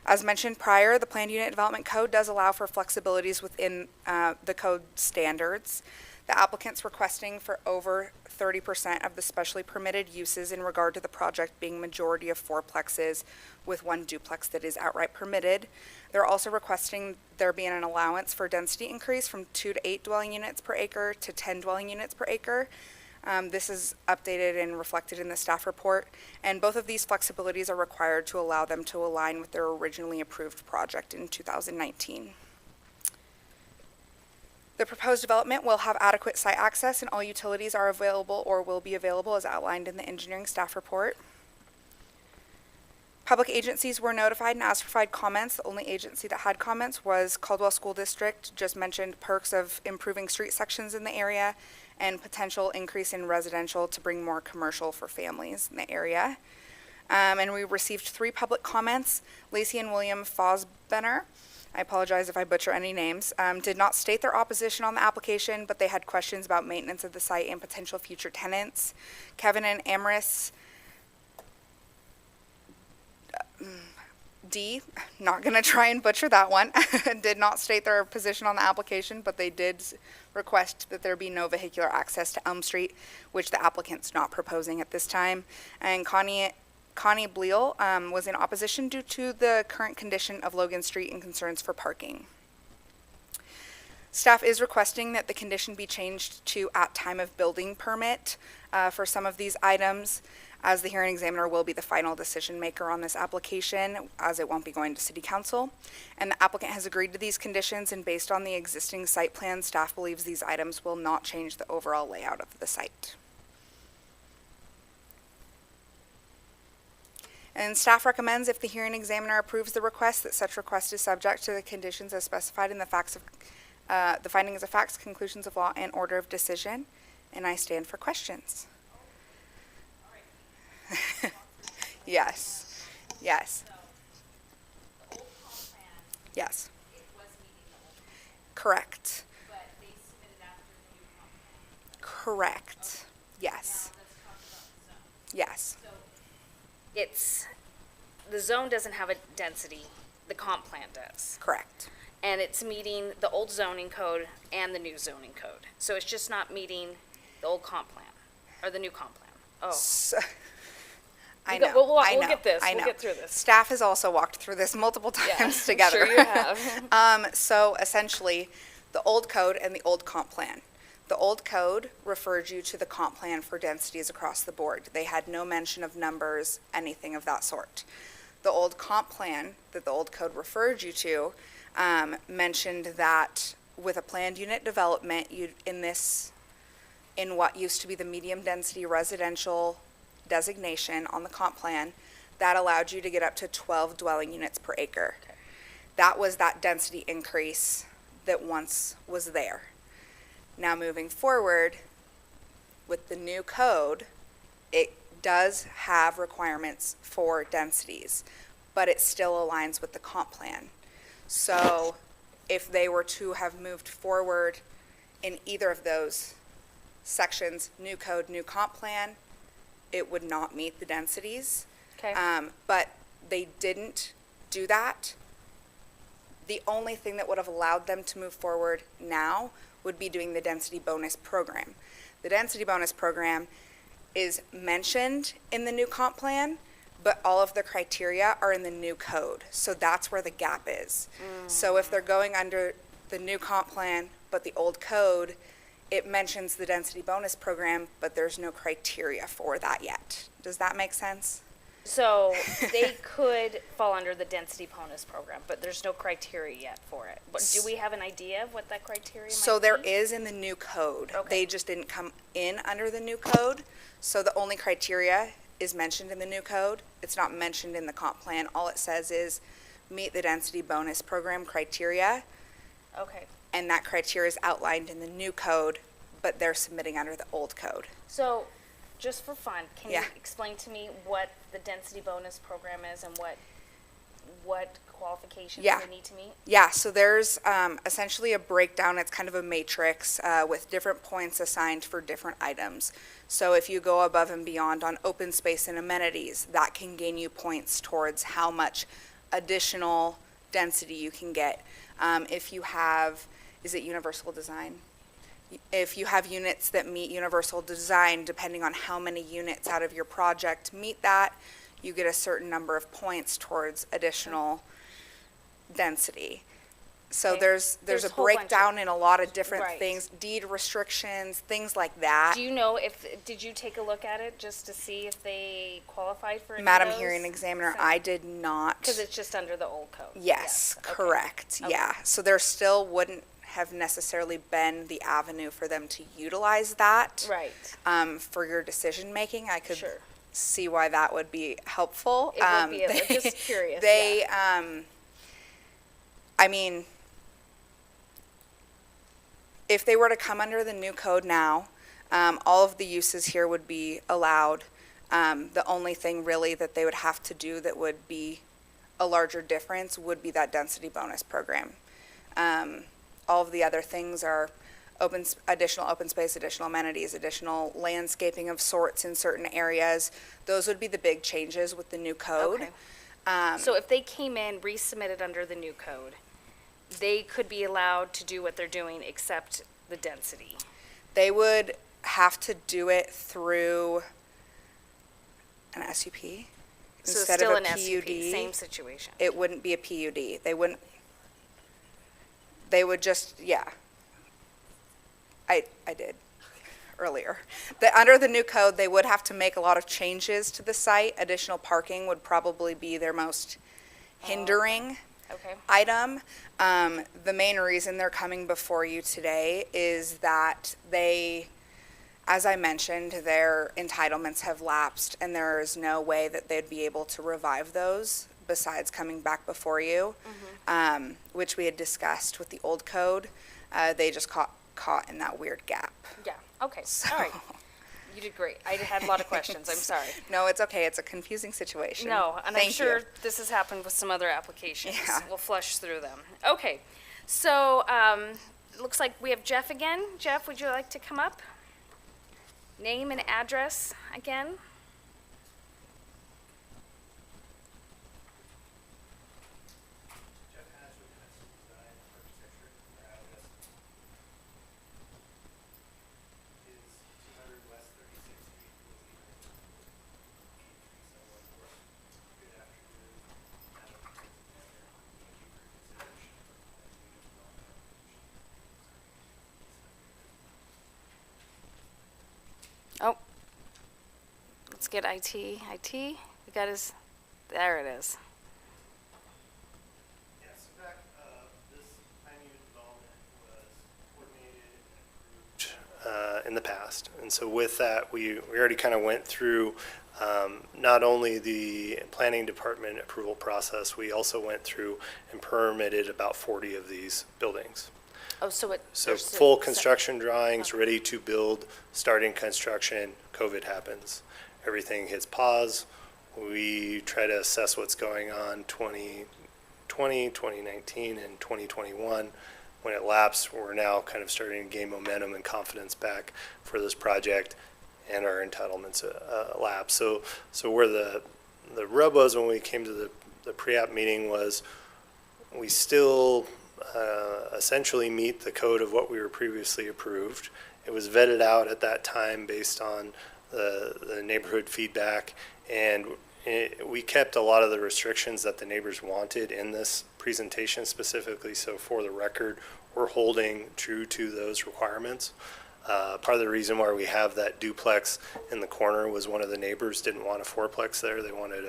As mentioned prior, the planned unit development code does allow for flexibilities within the code standards. The applicant's requesting for over 30% of the specially permitted uses in regard to the project being majority of fourplexes with 1 duplex that is outright permitted. They're also requesting there be an allowance for density increase from 2 to 8 dwelling units per acre to 10 dwelling units per acre. This is updated and reflected in the staff report, and both of these flexibilities are required to allow them to align with their originally approved project in 2019. The proposed development will have adequate site access and all utilities are available or will be available as outlined in the engineering staff report. Public agencies were notified and asked to provide comments. The only agency that had comments was Caldwell School District, just mentioned perks of improving street sections in the area and potential increase in residential to bring more commercial for families in the area. And we received 3 public comments. Lacey and William Fosbener, I apologize if I butcher any names, did not state their opposition on the application, but they had questions about maintenance of the site and potential future tenants. Kevin and Amaris D, not going to try and butcher that one, did not state their position on the application, but they did request that there be no vehicular access to Elm Street, which the applicant's not proposing at this time. And Connie Bleal was in opposition due to the current condition of Logan Street and concerns for parking. Staff is requesting that the condition be changed to at time of building permit for some of these items, as the hearing examiner will be the final decision maker on this application, as it won't be going to city council. And the applicant has agreed to these conditions, and based on the existing site plan, staff believes these items will not change the overall layout of the site. And staff recommends, if the hearing examiner approves the request, that such request is subject to the conditions as specified in the findings of facts, conclusions of law, and order of decision. And I stand for questions. Yes. Yes. Yes. Correct. Correct. Yes. Yes. The zone doesn't have a density, the comp plan does. Correct. And it's meeting the old zoning code and the new zoning code. So it's just not meeting the old comp plan, or the new comp plan. Oh. So, I You go- know. we'll I we'll know, get this. I We'll know. get through this. Staff has also walked through this multiple Yeah, times I'm together. sure you have. So essentially, the old code and the old comp plan. The old code referred you to the comp plan for densities across the board. They had no mention of numbers, anything of that sort. The old comp plan that the old code referred you to mentioned that with a planned unit development, in what used to be the medium density residential designation on the comp plan, that allowed you to get up to 12 dwelling units per acre. That was that density increase that once was there. Now moving forward, with the new code, it does have requirements for densities, but it still aligns with the comp plan. So if they were to have moved forward in either of those sections, new code, new comp plan, it would not meet the densities. Okay. But they didn't do that. The only thing that would have allowed them to move forward now would be doing the density bonus program. The density bonus program is mentioned in the new comp plan, but all of the criteria are in the new code. So that's where the gap is. So if they're going under the new comp plan, but the old code, it mentions the density bonus program, but there's no criteria for that yet. Does that make sense? So they could fall under the density bonus program, but there's no criteria yet for it. But do we have an idea of what that criteria might be? So there is in the new code. Okay. They just didn't come in under the new code. So the only criteria is mentioned in the new code. It's not mentioned in the comp plan. All it says is meet the density bonus program criteria. Okay. And that criteria is outlined in the new code, but they're submitting under the old code. So, just for fun, can you Yeah. explain to me what the density bonus program is and what qualifications Yeah. they need to meet? Yeah, so there's essentially a breakdown. It's kind of a matrix with different points assigned for different items. So if you go above and beyond on open space and amenities, that can gain you points towards how much additional density you can get. If you have, is it universal design? If you have units that meet universal design, depending on how many units out of your project meet that, you get a certain number of points towards additional density. So Okay. there's There's a a whole bunch of- breakdown in a lot of different Right. things, deed restrictions, things like that. Do you know did you take a look at it just to see if they qualified for any Madam of those? Hearing Examiner, I did not. Because it's just under the old code? Yes, Okay. correct, Okay. yeah. So there still wouldn't have necessarily been the avenue for them to utilize that. Right. For your decision-making. I could Sure. see why that would be helpful. It would be, I'm just curious. They, I mean, if they were to come under the new code now, all of the uses here would be allowed. The only thing really that they would have to do that would be a larger difference would be that density bonus program. All of the other things are additional open space, additional amenities, additional landscaping of sorts in certain areas. Those would be the big changes with the new code. Okay. So if they came in, resubmitted under the new code, they could be allowed to do what they're doing except the density? They would have to do it through an SUP So instead still of an a SUP, PUD. same situation? It wouldn't be a PUD. They would just, yeah. I did earlier. Under the new code, they would have to make a lot of changes to the site. Additional parking would probably be their most hindering Okay. item. The main reason they're coming before you today is that they, as I mentioned, their entitlements have lapsed, and there is no way that they'd be able to revive those besides coming back before you, which we had discussed with the old code. They just caught in that weird gap. Yeah, okay, all right. You did great. I had a lot of questions, I'm sorry. No, it's okay. It's a confusing situation. No, and I'm Thank sure you. this has happened with some other applications. Yeah. We'll flush through them. Okay, so, looks like we have Jeff again. Jeff, would you like to come up? Name and address again? Oh, let's get IT. IT, we got his, there it is. Yeah, so back, this planning and development was coordinated and approved in the past. And so with that, we already kind of went through not only the planning department approval process, we also went through and permitted about 40 of these buildings. Oh, so it. So there's full a- construction drawings, ready to build, starting construction, COVID happens. Everything hits pause. We try to assess what's going on 2020, 2019, and 2021. When it lapsed, we're now kind of starting to gain momentum and confidence back for this project, and our entitlements lapse. So where the rub was when we came to the pre-app meeting was we still essentially meet the code of what we were previously approved. It was vetted out at that time based on the neighborhood feedback, and we kept a lot of the restrictions that the neighbors wanted in this presentation specifically. So for the record, we're holding true to those requirements. Part of the reason why we have that duplex in the corner was one of the neighbors didn't want a fourplex there. They wanted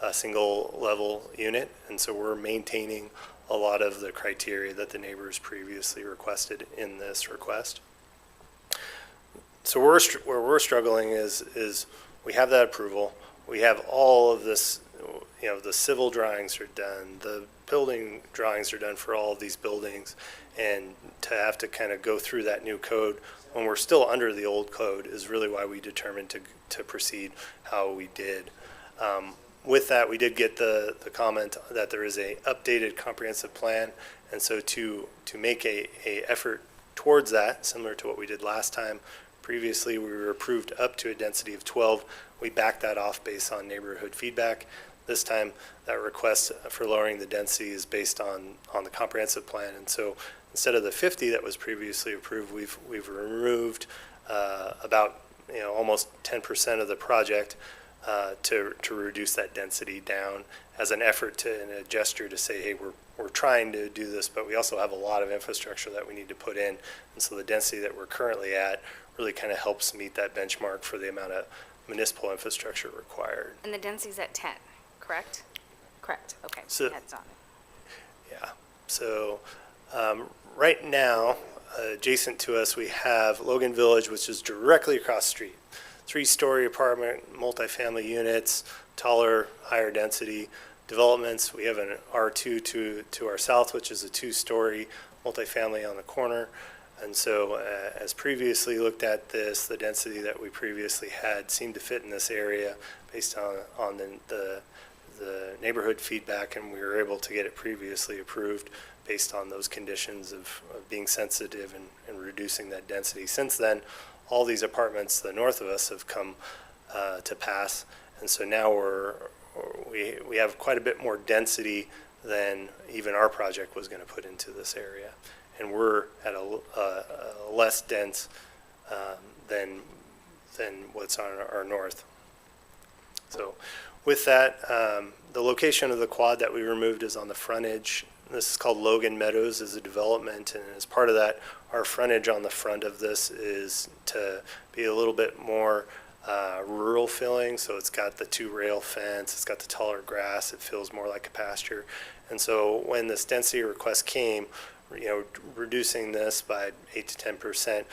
a single level unit, and so we're maintaining a lot of the criteria that the neighbors previously requested in this request. So where we're struggling is we have that approval, we have all of this, the civil drawings are done, the building drawings are done for all of these buildings, and to have to kind of go through that new code when we're still under the old code is really why we determined to proceed how we did. With that, we did get the comment that there is a updated comprehensive plan, and so to make a effort towards that, similar to what we did last time, previously we were approved up to a density of 12. We backed that off based on neighborhood feedback. This time, that request for lowering the density is based on the comprehensive plan, and so instead of the 50 that was previously approved, we've removed about almost 10% of the project. To reduce that density down as an effort and a gesture to say, hey, we're trying to do this, but we also have a lot of infrastructure that we need to put in. And so the density that we're currently at really kind of helps meet that benchmark for the amount of municipal infrastructure required. And the density's at 10, correct? Correct, okay. So- Heads on. Yeah, so Right now, adjacent to us, we have Logan Village, which is directly across the street. 3-story apartment, multifamily units, taller, higher density developments. We have an R2 to our south, which is a 2-story multifamily on the corner. And so as previously looked at this, the density that we previously had seemed to fit in this area based on the neighborhood feedback, and we were able to get it previously approved based on those conditions of being sensitive and reducing that density. Since then, all these apartments to the north of us have come to pass, and so now we have quite a bit more density than even our project was going to put into this area, and we're at a less dense than what's on our north. So with that, the location of the quad that we removed is on the frontage. This is called Logan Meadows as a development, and as part of that, our frontage on the front of this is to be a little bit more rural feeling. So it's got the 2-rail fence, it's got the taller grass, it feels more like a pasture. And so when this density request came, reducing this by 8 to 10%,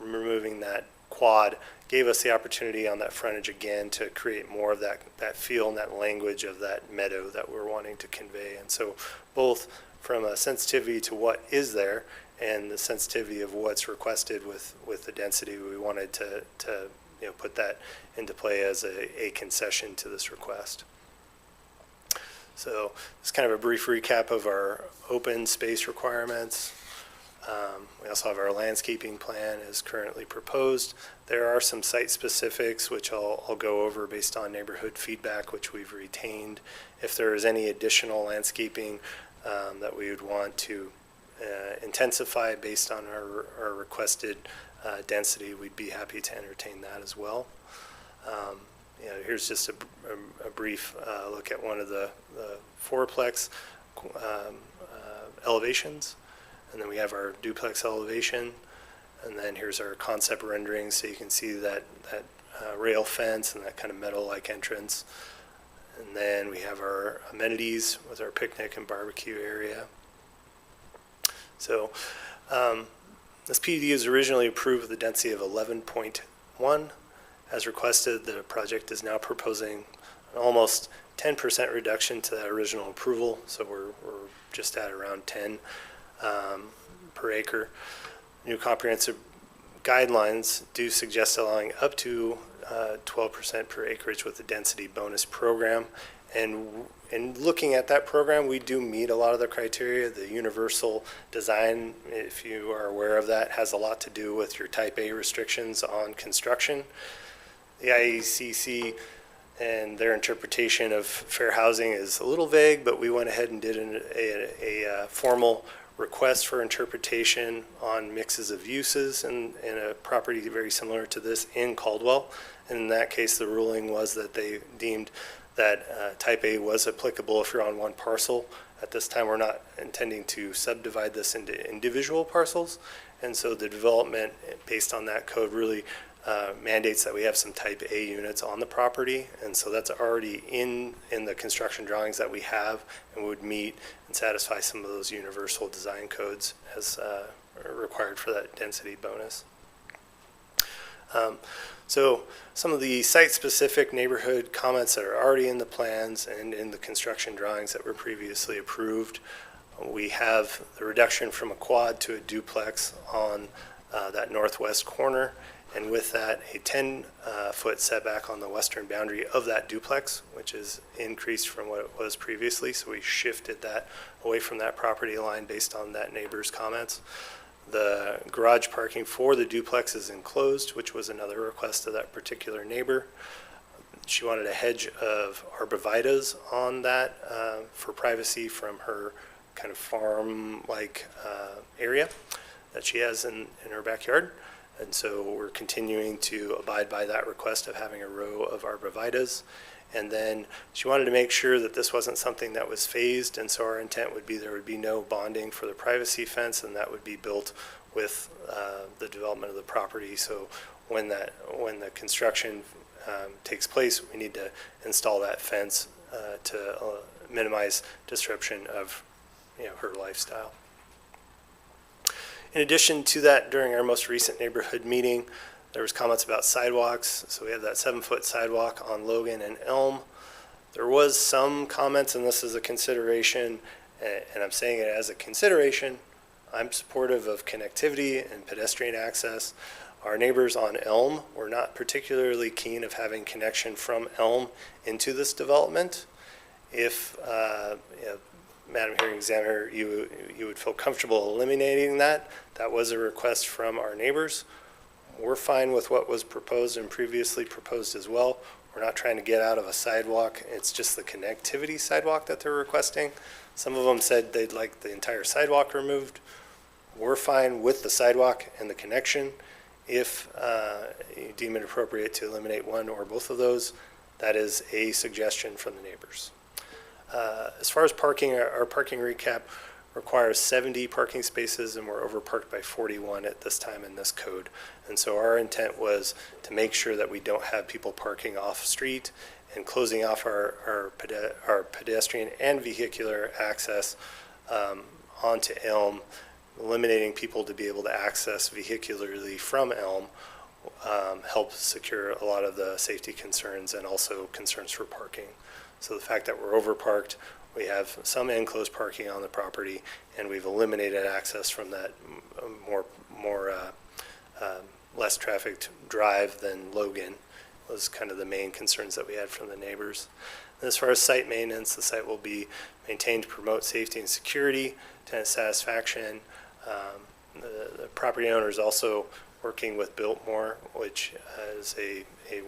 removing that quad, gave us the opportunity on that frontage again to create more of that feel and that language of that meadow that we're wanting to convey. And so both from a sensitivity to what is there and the sensitivity of what's requested with the density, we wanted to put that into play as a concession to this request. So it's kind of a brief recap of our open space requirements. We also have our landscaping plan as currently proposed. There are some site specifics which I'll go over based on neighborhood feedback, which we've retained. If there is any additional landscaping that we would want to intensify based on our requested density, we'd be happy to entertain that as well. Here's just a brief look at one of the fourplex elevations. And then we have our duplex elevation, and then here's our concept rendering, so you can see that rail fence and that kind of metal-like entrance. And then we have our amenities with our picnic and barbecue area. So this PUD was originally approved with a density of 11.1. As requested, the project is now proposing an almost 10% reduction to that original approval, so we're just at around 10. Per acre. New comprehensive guidelines do suggest allowing up to 12% per acreage with the density bonus program. And in looking at that program, we do meet a lot of the criteria. The universal design, if you are aware of that, has a lot to do with your type A restrictions on construction. The IECC and their interpretation of fair housing is a little vague, but we went ahead and did a formal request for interpretation on mixes of uses in a property very similar to this in Caldwell. And in that case, the ruling was that they deemed that type A was applicable if you're on one parcel. At this time, we're not intending to subdivide this into individual parcels. And so the development based on that code really mandates that we have some type A units on the property, and so that's already in the construction drawings that we have and would meet and satisfy some of those universal design codes as required for that density bonus. So some of the site-specific neighborhood comments that are already in the plans and in the construction drawings that were previously approved. We have the reduction from a quad to a duplex on that northwest corner. And with that, a 10-foot setback on the western boundary of that duplex, which is increased from what it was previously. So we shifted that away from that property line based on that neighbor's comments. The garage parking for the duplex is enclosed, which was another request of that particular neighbor. She wanted a hedge of arborvitaes on that for privacy from her kind of farm-like area that she has in her backyard. And so we're continuing to abide by that request of having a row of arborvitaes. And then she wanted to make sure that this wasn't something that was phased, and so our intent would be there would be no bonding for the privacy fence, and that would be built with the development of the property. So when the construction takes place, we need to install that fence to minimize disruption of her lifestyle. In addition to that, during our most recent neighborhood meeting, there was comments about sidewalks. So we have that 7-foot sidewalk on Logan and Elm. There was some comments, and this is a consideration, and I'm saying it as a consideration. I'm supportive of connectivity and pedestrian access. Our neighbors on Elm were not particularly keen of having connection from Elm into this development. If, Madam Hearing Examiner, you would feel comfortable eliminating that, that was a request from our neighbors. We're fine with what was proposed and previously proposed as well. We're not trying to get out of a sidewalk. It's just the connectivity sidewalk that they're requesting. Some of them said they'd like the entire sidewalk removed. We're fine with the sidewalk and the connection. If you deem it appropriate to eliminate one or both of those, that is a suggestion from the neighbors. As far as parking, our parking recap requires 70 parking spaces, and we're overparked by 41 at this time in this code. And so our intent was to make sure that we don't have people parking off-street and closing off our pedestrian and vehicular access onto Elm, eliminating people to be able to access vehicularly from Elm, helps secure a lot of the safety concerns and also concerns for parking. So the fact that we're overparked, we have some enclosed parking on the property, and we've eliminated access from that less trafficked drive than Logan was kind of the main concerns that we had from the neighbors. And as far as site maintenance, the site will be maintained to promote safety and security, tenant satisfaction. The property owner is also working with Biltmore, which is a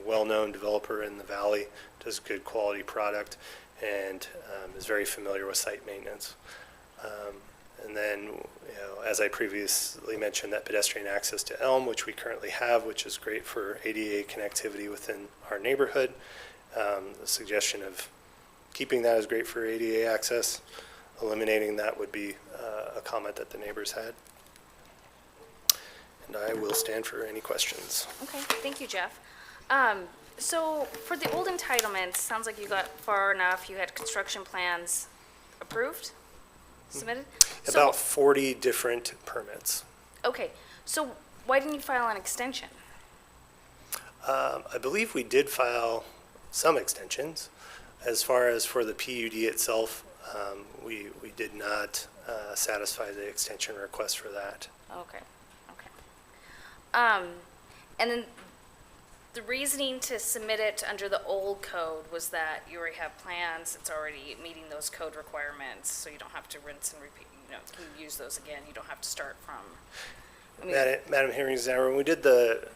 well-known developer in the valley, does good quality product, and is very familiar with site maintenance. And then, as I previously mentioned, that pedestrian access to Elm, which we currently have, which is great for ADA connectivity within our neighborhood. The suggestion of keeping that is great for ADA access. Eliminating that would be a comment that the neighbors had. And I will stand for any questions. Okay, thank you, Jeff. So for the old entitlements, sounds like you got far enough. You had construction plans approved, submitted? So- About 40 different permits. Okay, so why didn't you file an extension? I believe we did file some extensions. As far as for the PUD itself, we did not satisfy the extension request for that. Okay. And then the reasoning to submit it under the old code was that you already have plans, it's already meeting those code requirements, so you don't have to rinse and repeat, can you use those again, you don't have to start from. I mean, Madam Hearing Examiner, when we did the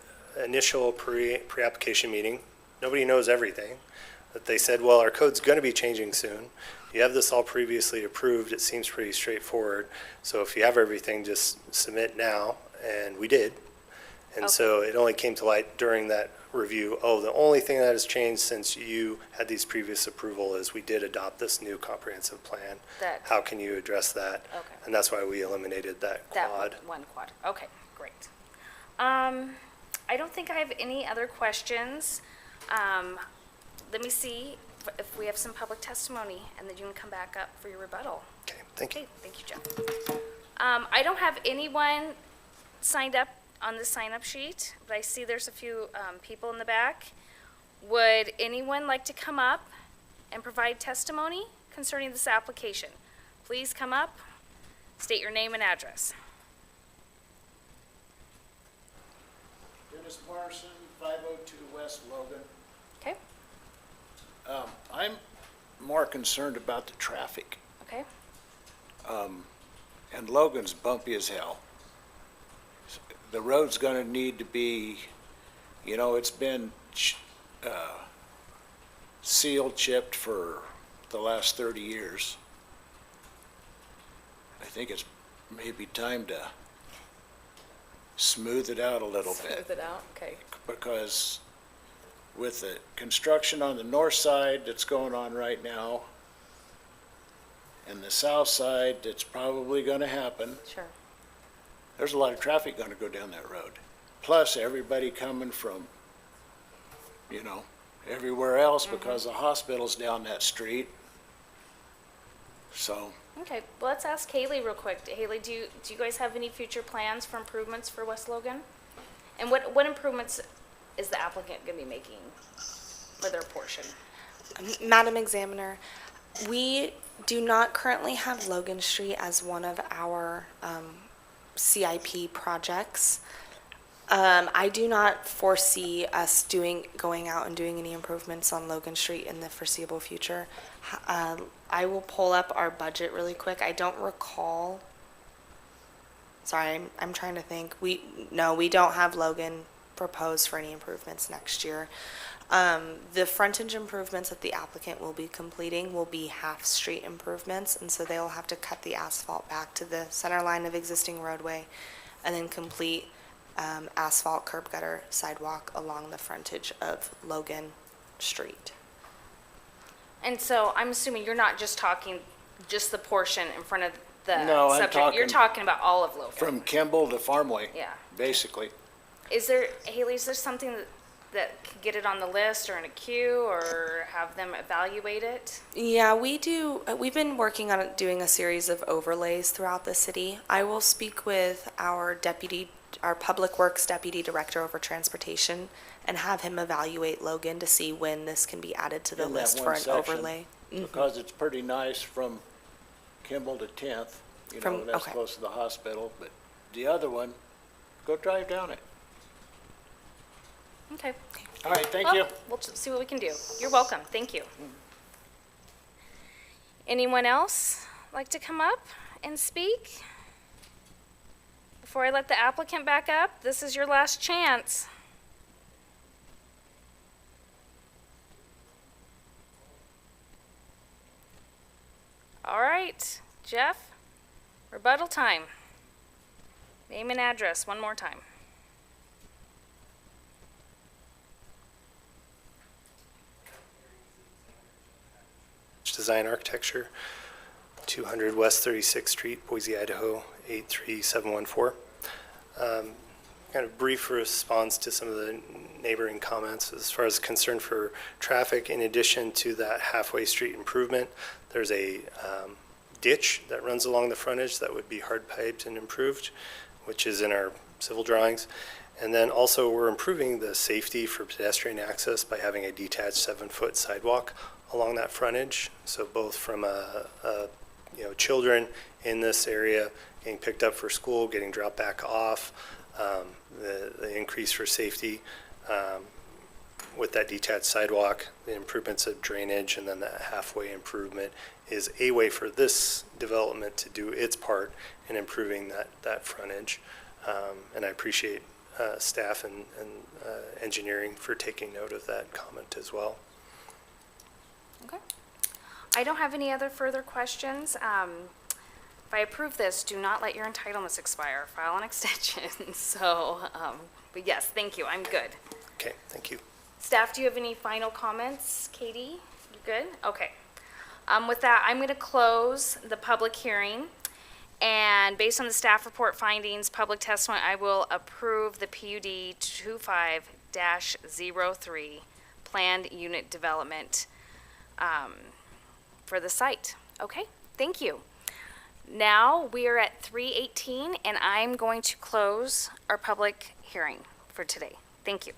initial pre-application meeting, nobody knows everything. But they said, well, our code's going to be changing soon. You have this all previously approved. It seems pretty straightforward. So if you have everything, just submit now. And we did. And so it only came to light during that review, oh, the only thing that has changed since you had these previous approval is we did adopt this new comprehensive plan. How can you address that? Okay. And that's why we eliminated that quad. That one quad, okay, great. I don't think I have any other questions. Let me see if we have some public testimony, and then you can come back up for your rebuttal. Okay, thank you. Okay, thank you, Jeff. I don't have anyone signed up on the sign-up sheet, but I see there's a few people in the back. Would anyone like to come up and provide testimony concerning this application? Please come up, state your name and address. Dennis Morrison, 502 West Logan. Okay. I'm more concerned about the traffic. Okay. And Logan's bumpy as hell. The road's gonna need to be, it's been sealed, chipped for the last 30 years. I think it's maybe time to smooth it out a little bit. Smooth it out, okay. Because with the construction on the north side that's going on right now, and the south side that's probably gonna happen, Sure. there's a lot of traffic gonna go down that road. Plus, everybody coming from, everywhere else because the hospital's down that street. So, Okay, well, let's ask Haley real quick. Haley, do you guys have any future plans for improvements for West Logan? And what improvements is the applicant gonna be making for their portion? Madam Examiner, we do not currently have Logan Street as one of our CIP projects. I do not foresee us going out and doing any improvements on Logan Street in the foreseeable future. I will pull up our budget really quick. I don't recall. Sorry, I'm trying to think. No, we don't have Logan proposed for any improvements next year. The frontage improvements that the applicant will be completing will be half-street improvements, and so they'll have to cut the asphalt back to the center line of existing roadway and then complete asphalt curb gutter sidewalk along the frontage of Logan Street. And so I'm assuming you're not just talking just the portion in front of the No, I'm subject. You're talking talking about all of Logan. from Kimball to Farmway, Yeah. basically. Haley, is there something that could get it on the list or in a queue or have them evaluate it? Yeah, we do. We've been working on doing a series of overlays throughout the city. I will speak with our Public Works Deputy Director over Transportation and have him evaluate Logan to see when this can be added to the In that list one for an section, overlay. Because it's pretty nice from Kimball to 10th, you know, From- that's okay. close to the hospital. But the other one, go drive down it. Okay. All right, thank Well, you. We'll see what we can do. You're welcome. Thank you. Anyone else like to come up and speak? Before I let the applicant back up, this is your last chance. All right, Jeff, rebuttal time. Name and address one more time. Design Architecture, 200 West 36th Street, Boise, Idaho, 83714. Kind of brief response to some of the neighboring comments as far as concern for traffic. In addition to that halfway street improvement, there's a ditch that runs along the frontage that would be hard piped and improved, which is in our civil drawings. And then also we're improving the safety for pedestrian access by having a detached 7-foot sidewalk along that frontage. So both from children in this area getting picked up for school, getting dropped back off, the increase for safety with that detached sidewalk, the improvements of drainage, and then that halfway improvement is a way for this development to do its part in improving that frontage. And I appreciate staff and engineering for taking note of that comment as well. Okay. I don't have any other further questions. If I approve this, do not let your entitlements expire. File an extension. So, but yes, thank you. I'm good. Okay, thank you. Staff, do you have any final comments? Katie, you good? Okay. With that, I'm going to close the public hearing. And based on the staff report findings, public testimony, I will approve the PUD 25-03 planned unit development for the site. Okay, thank you. Now we are at 3:18 and I'm going to close our public hearing for today. Thank you.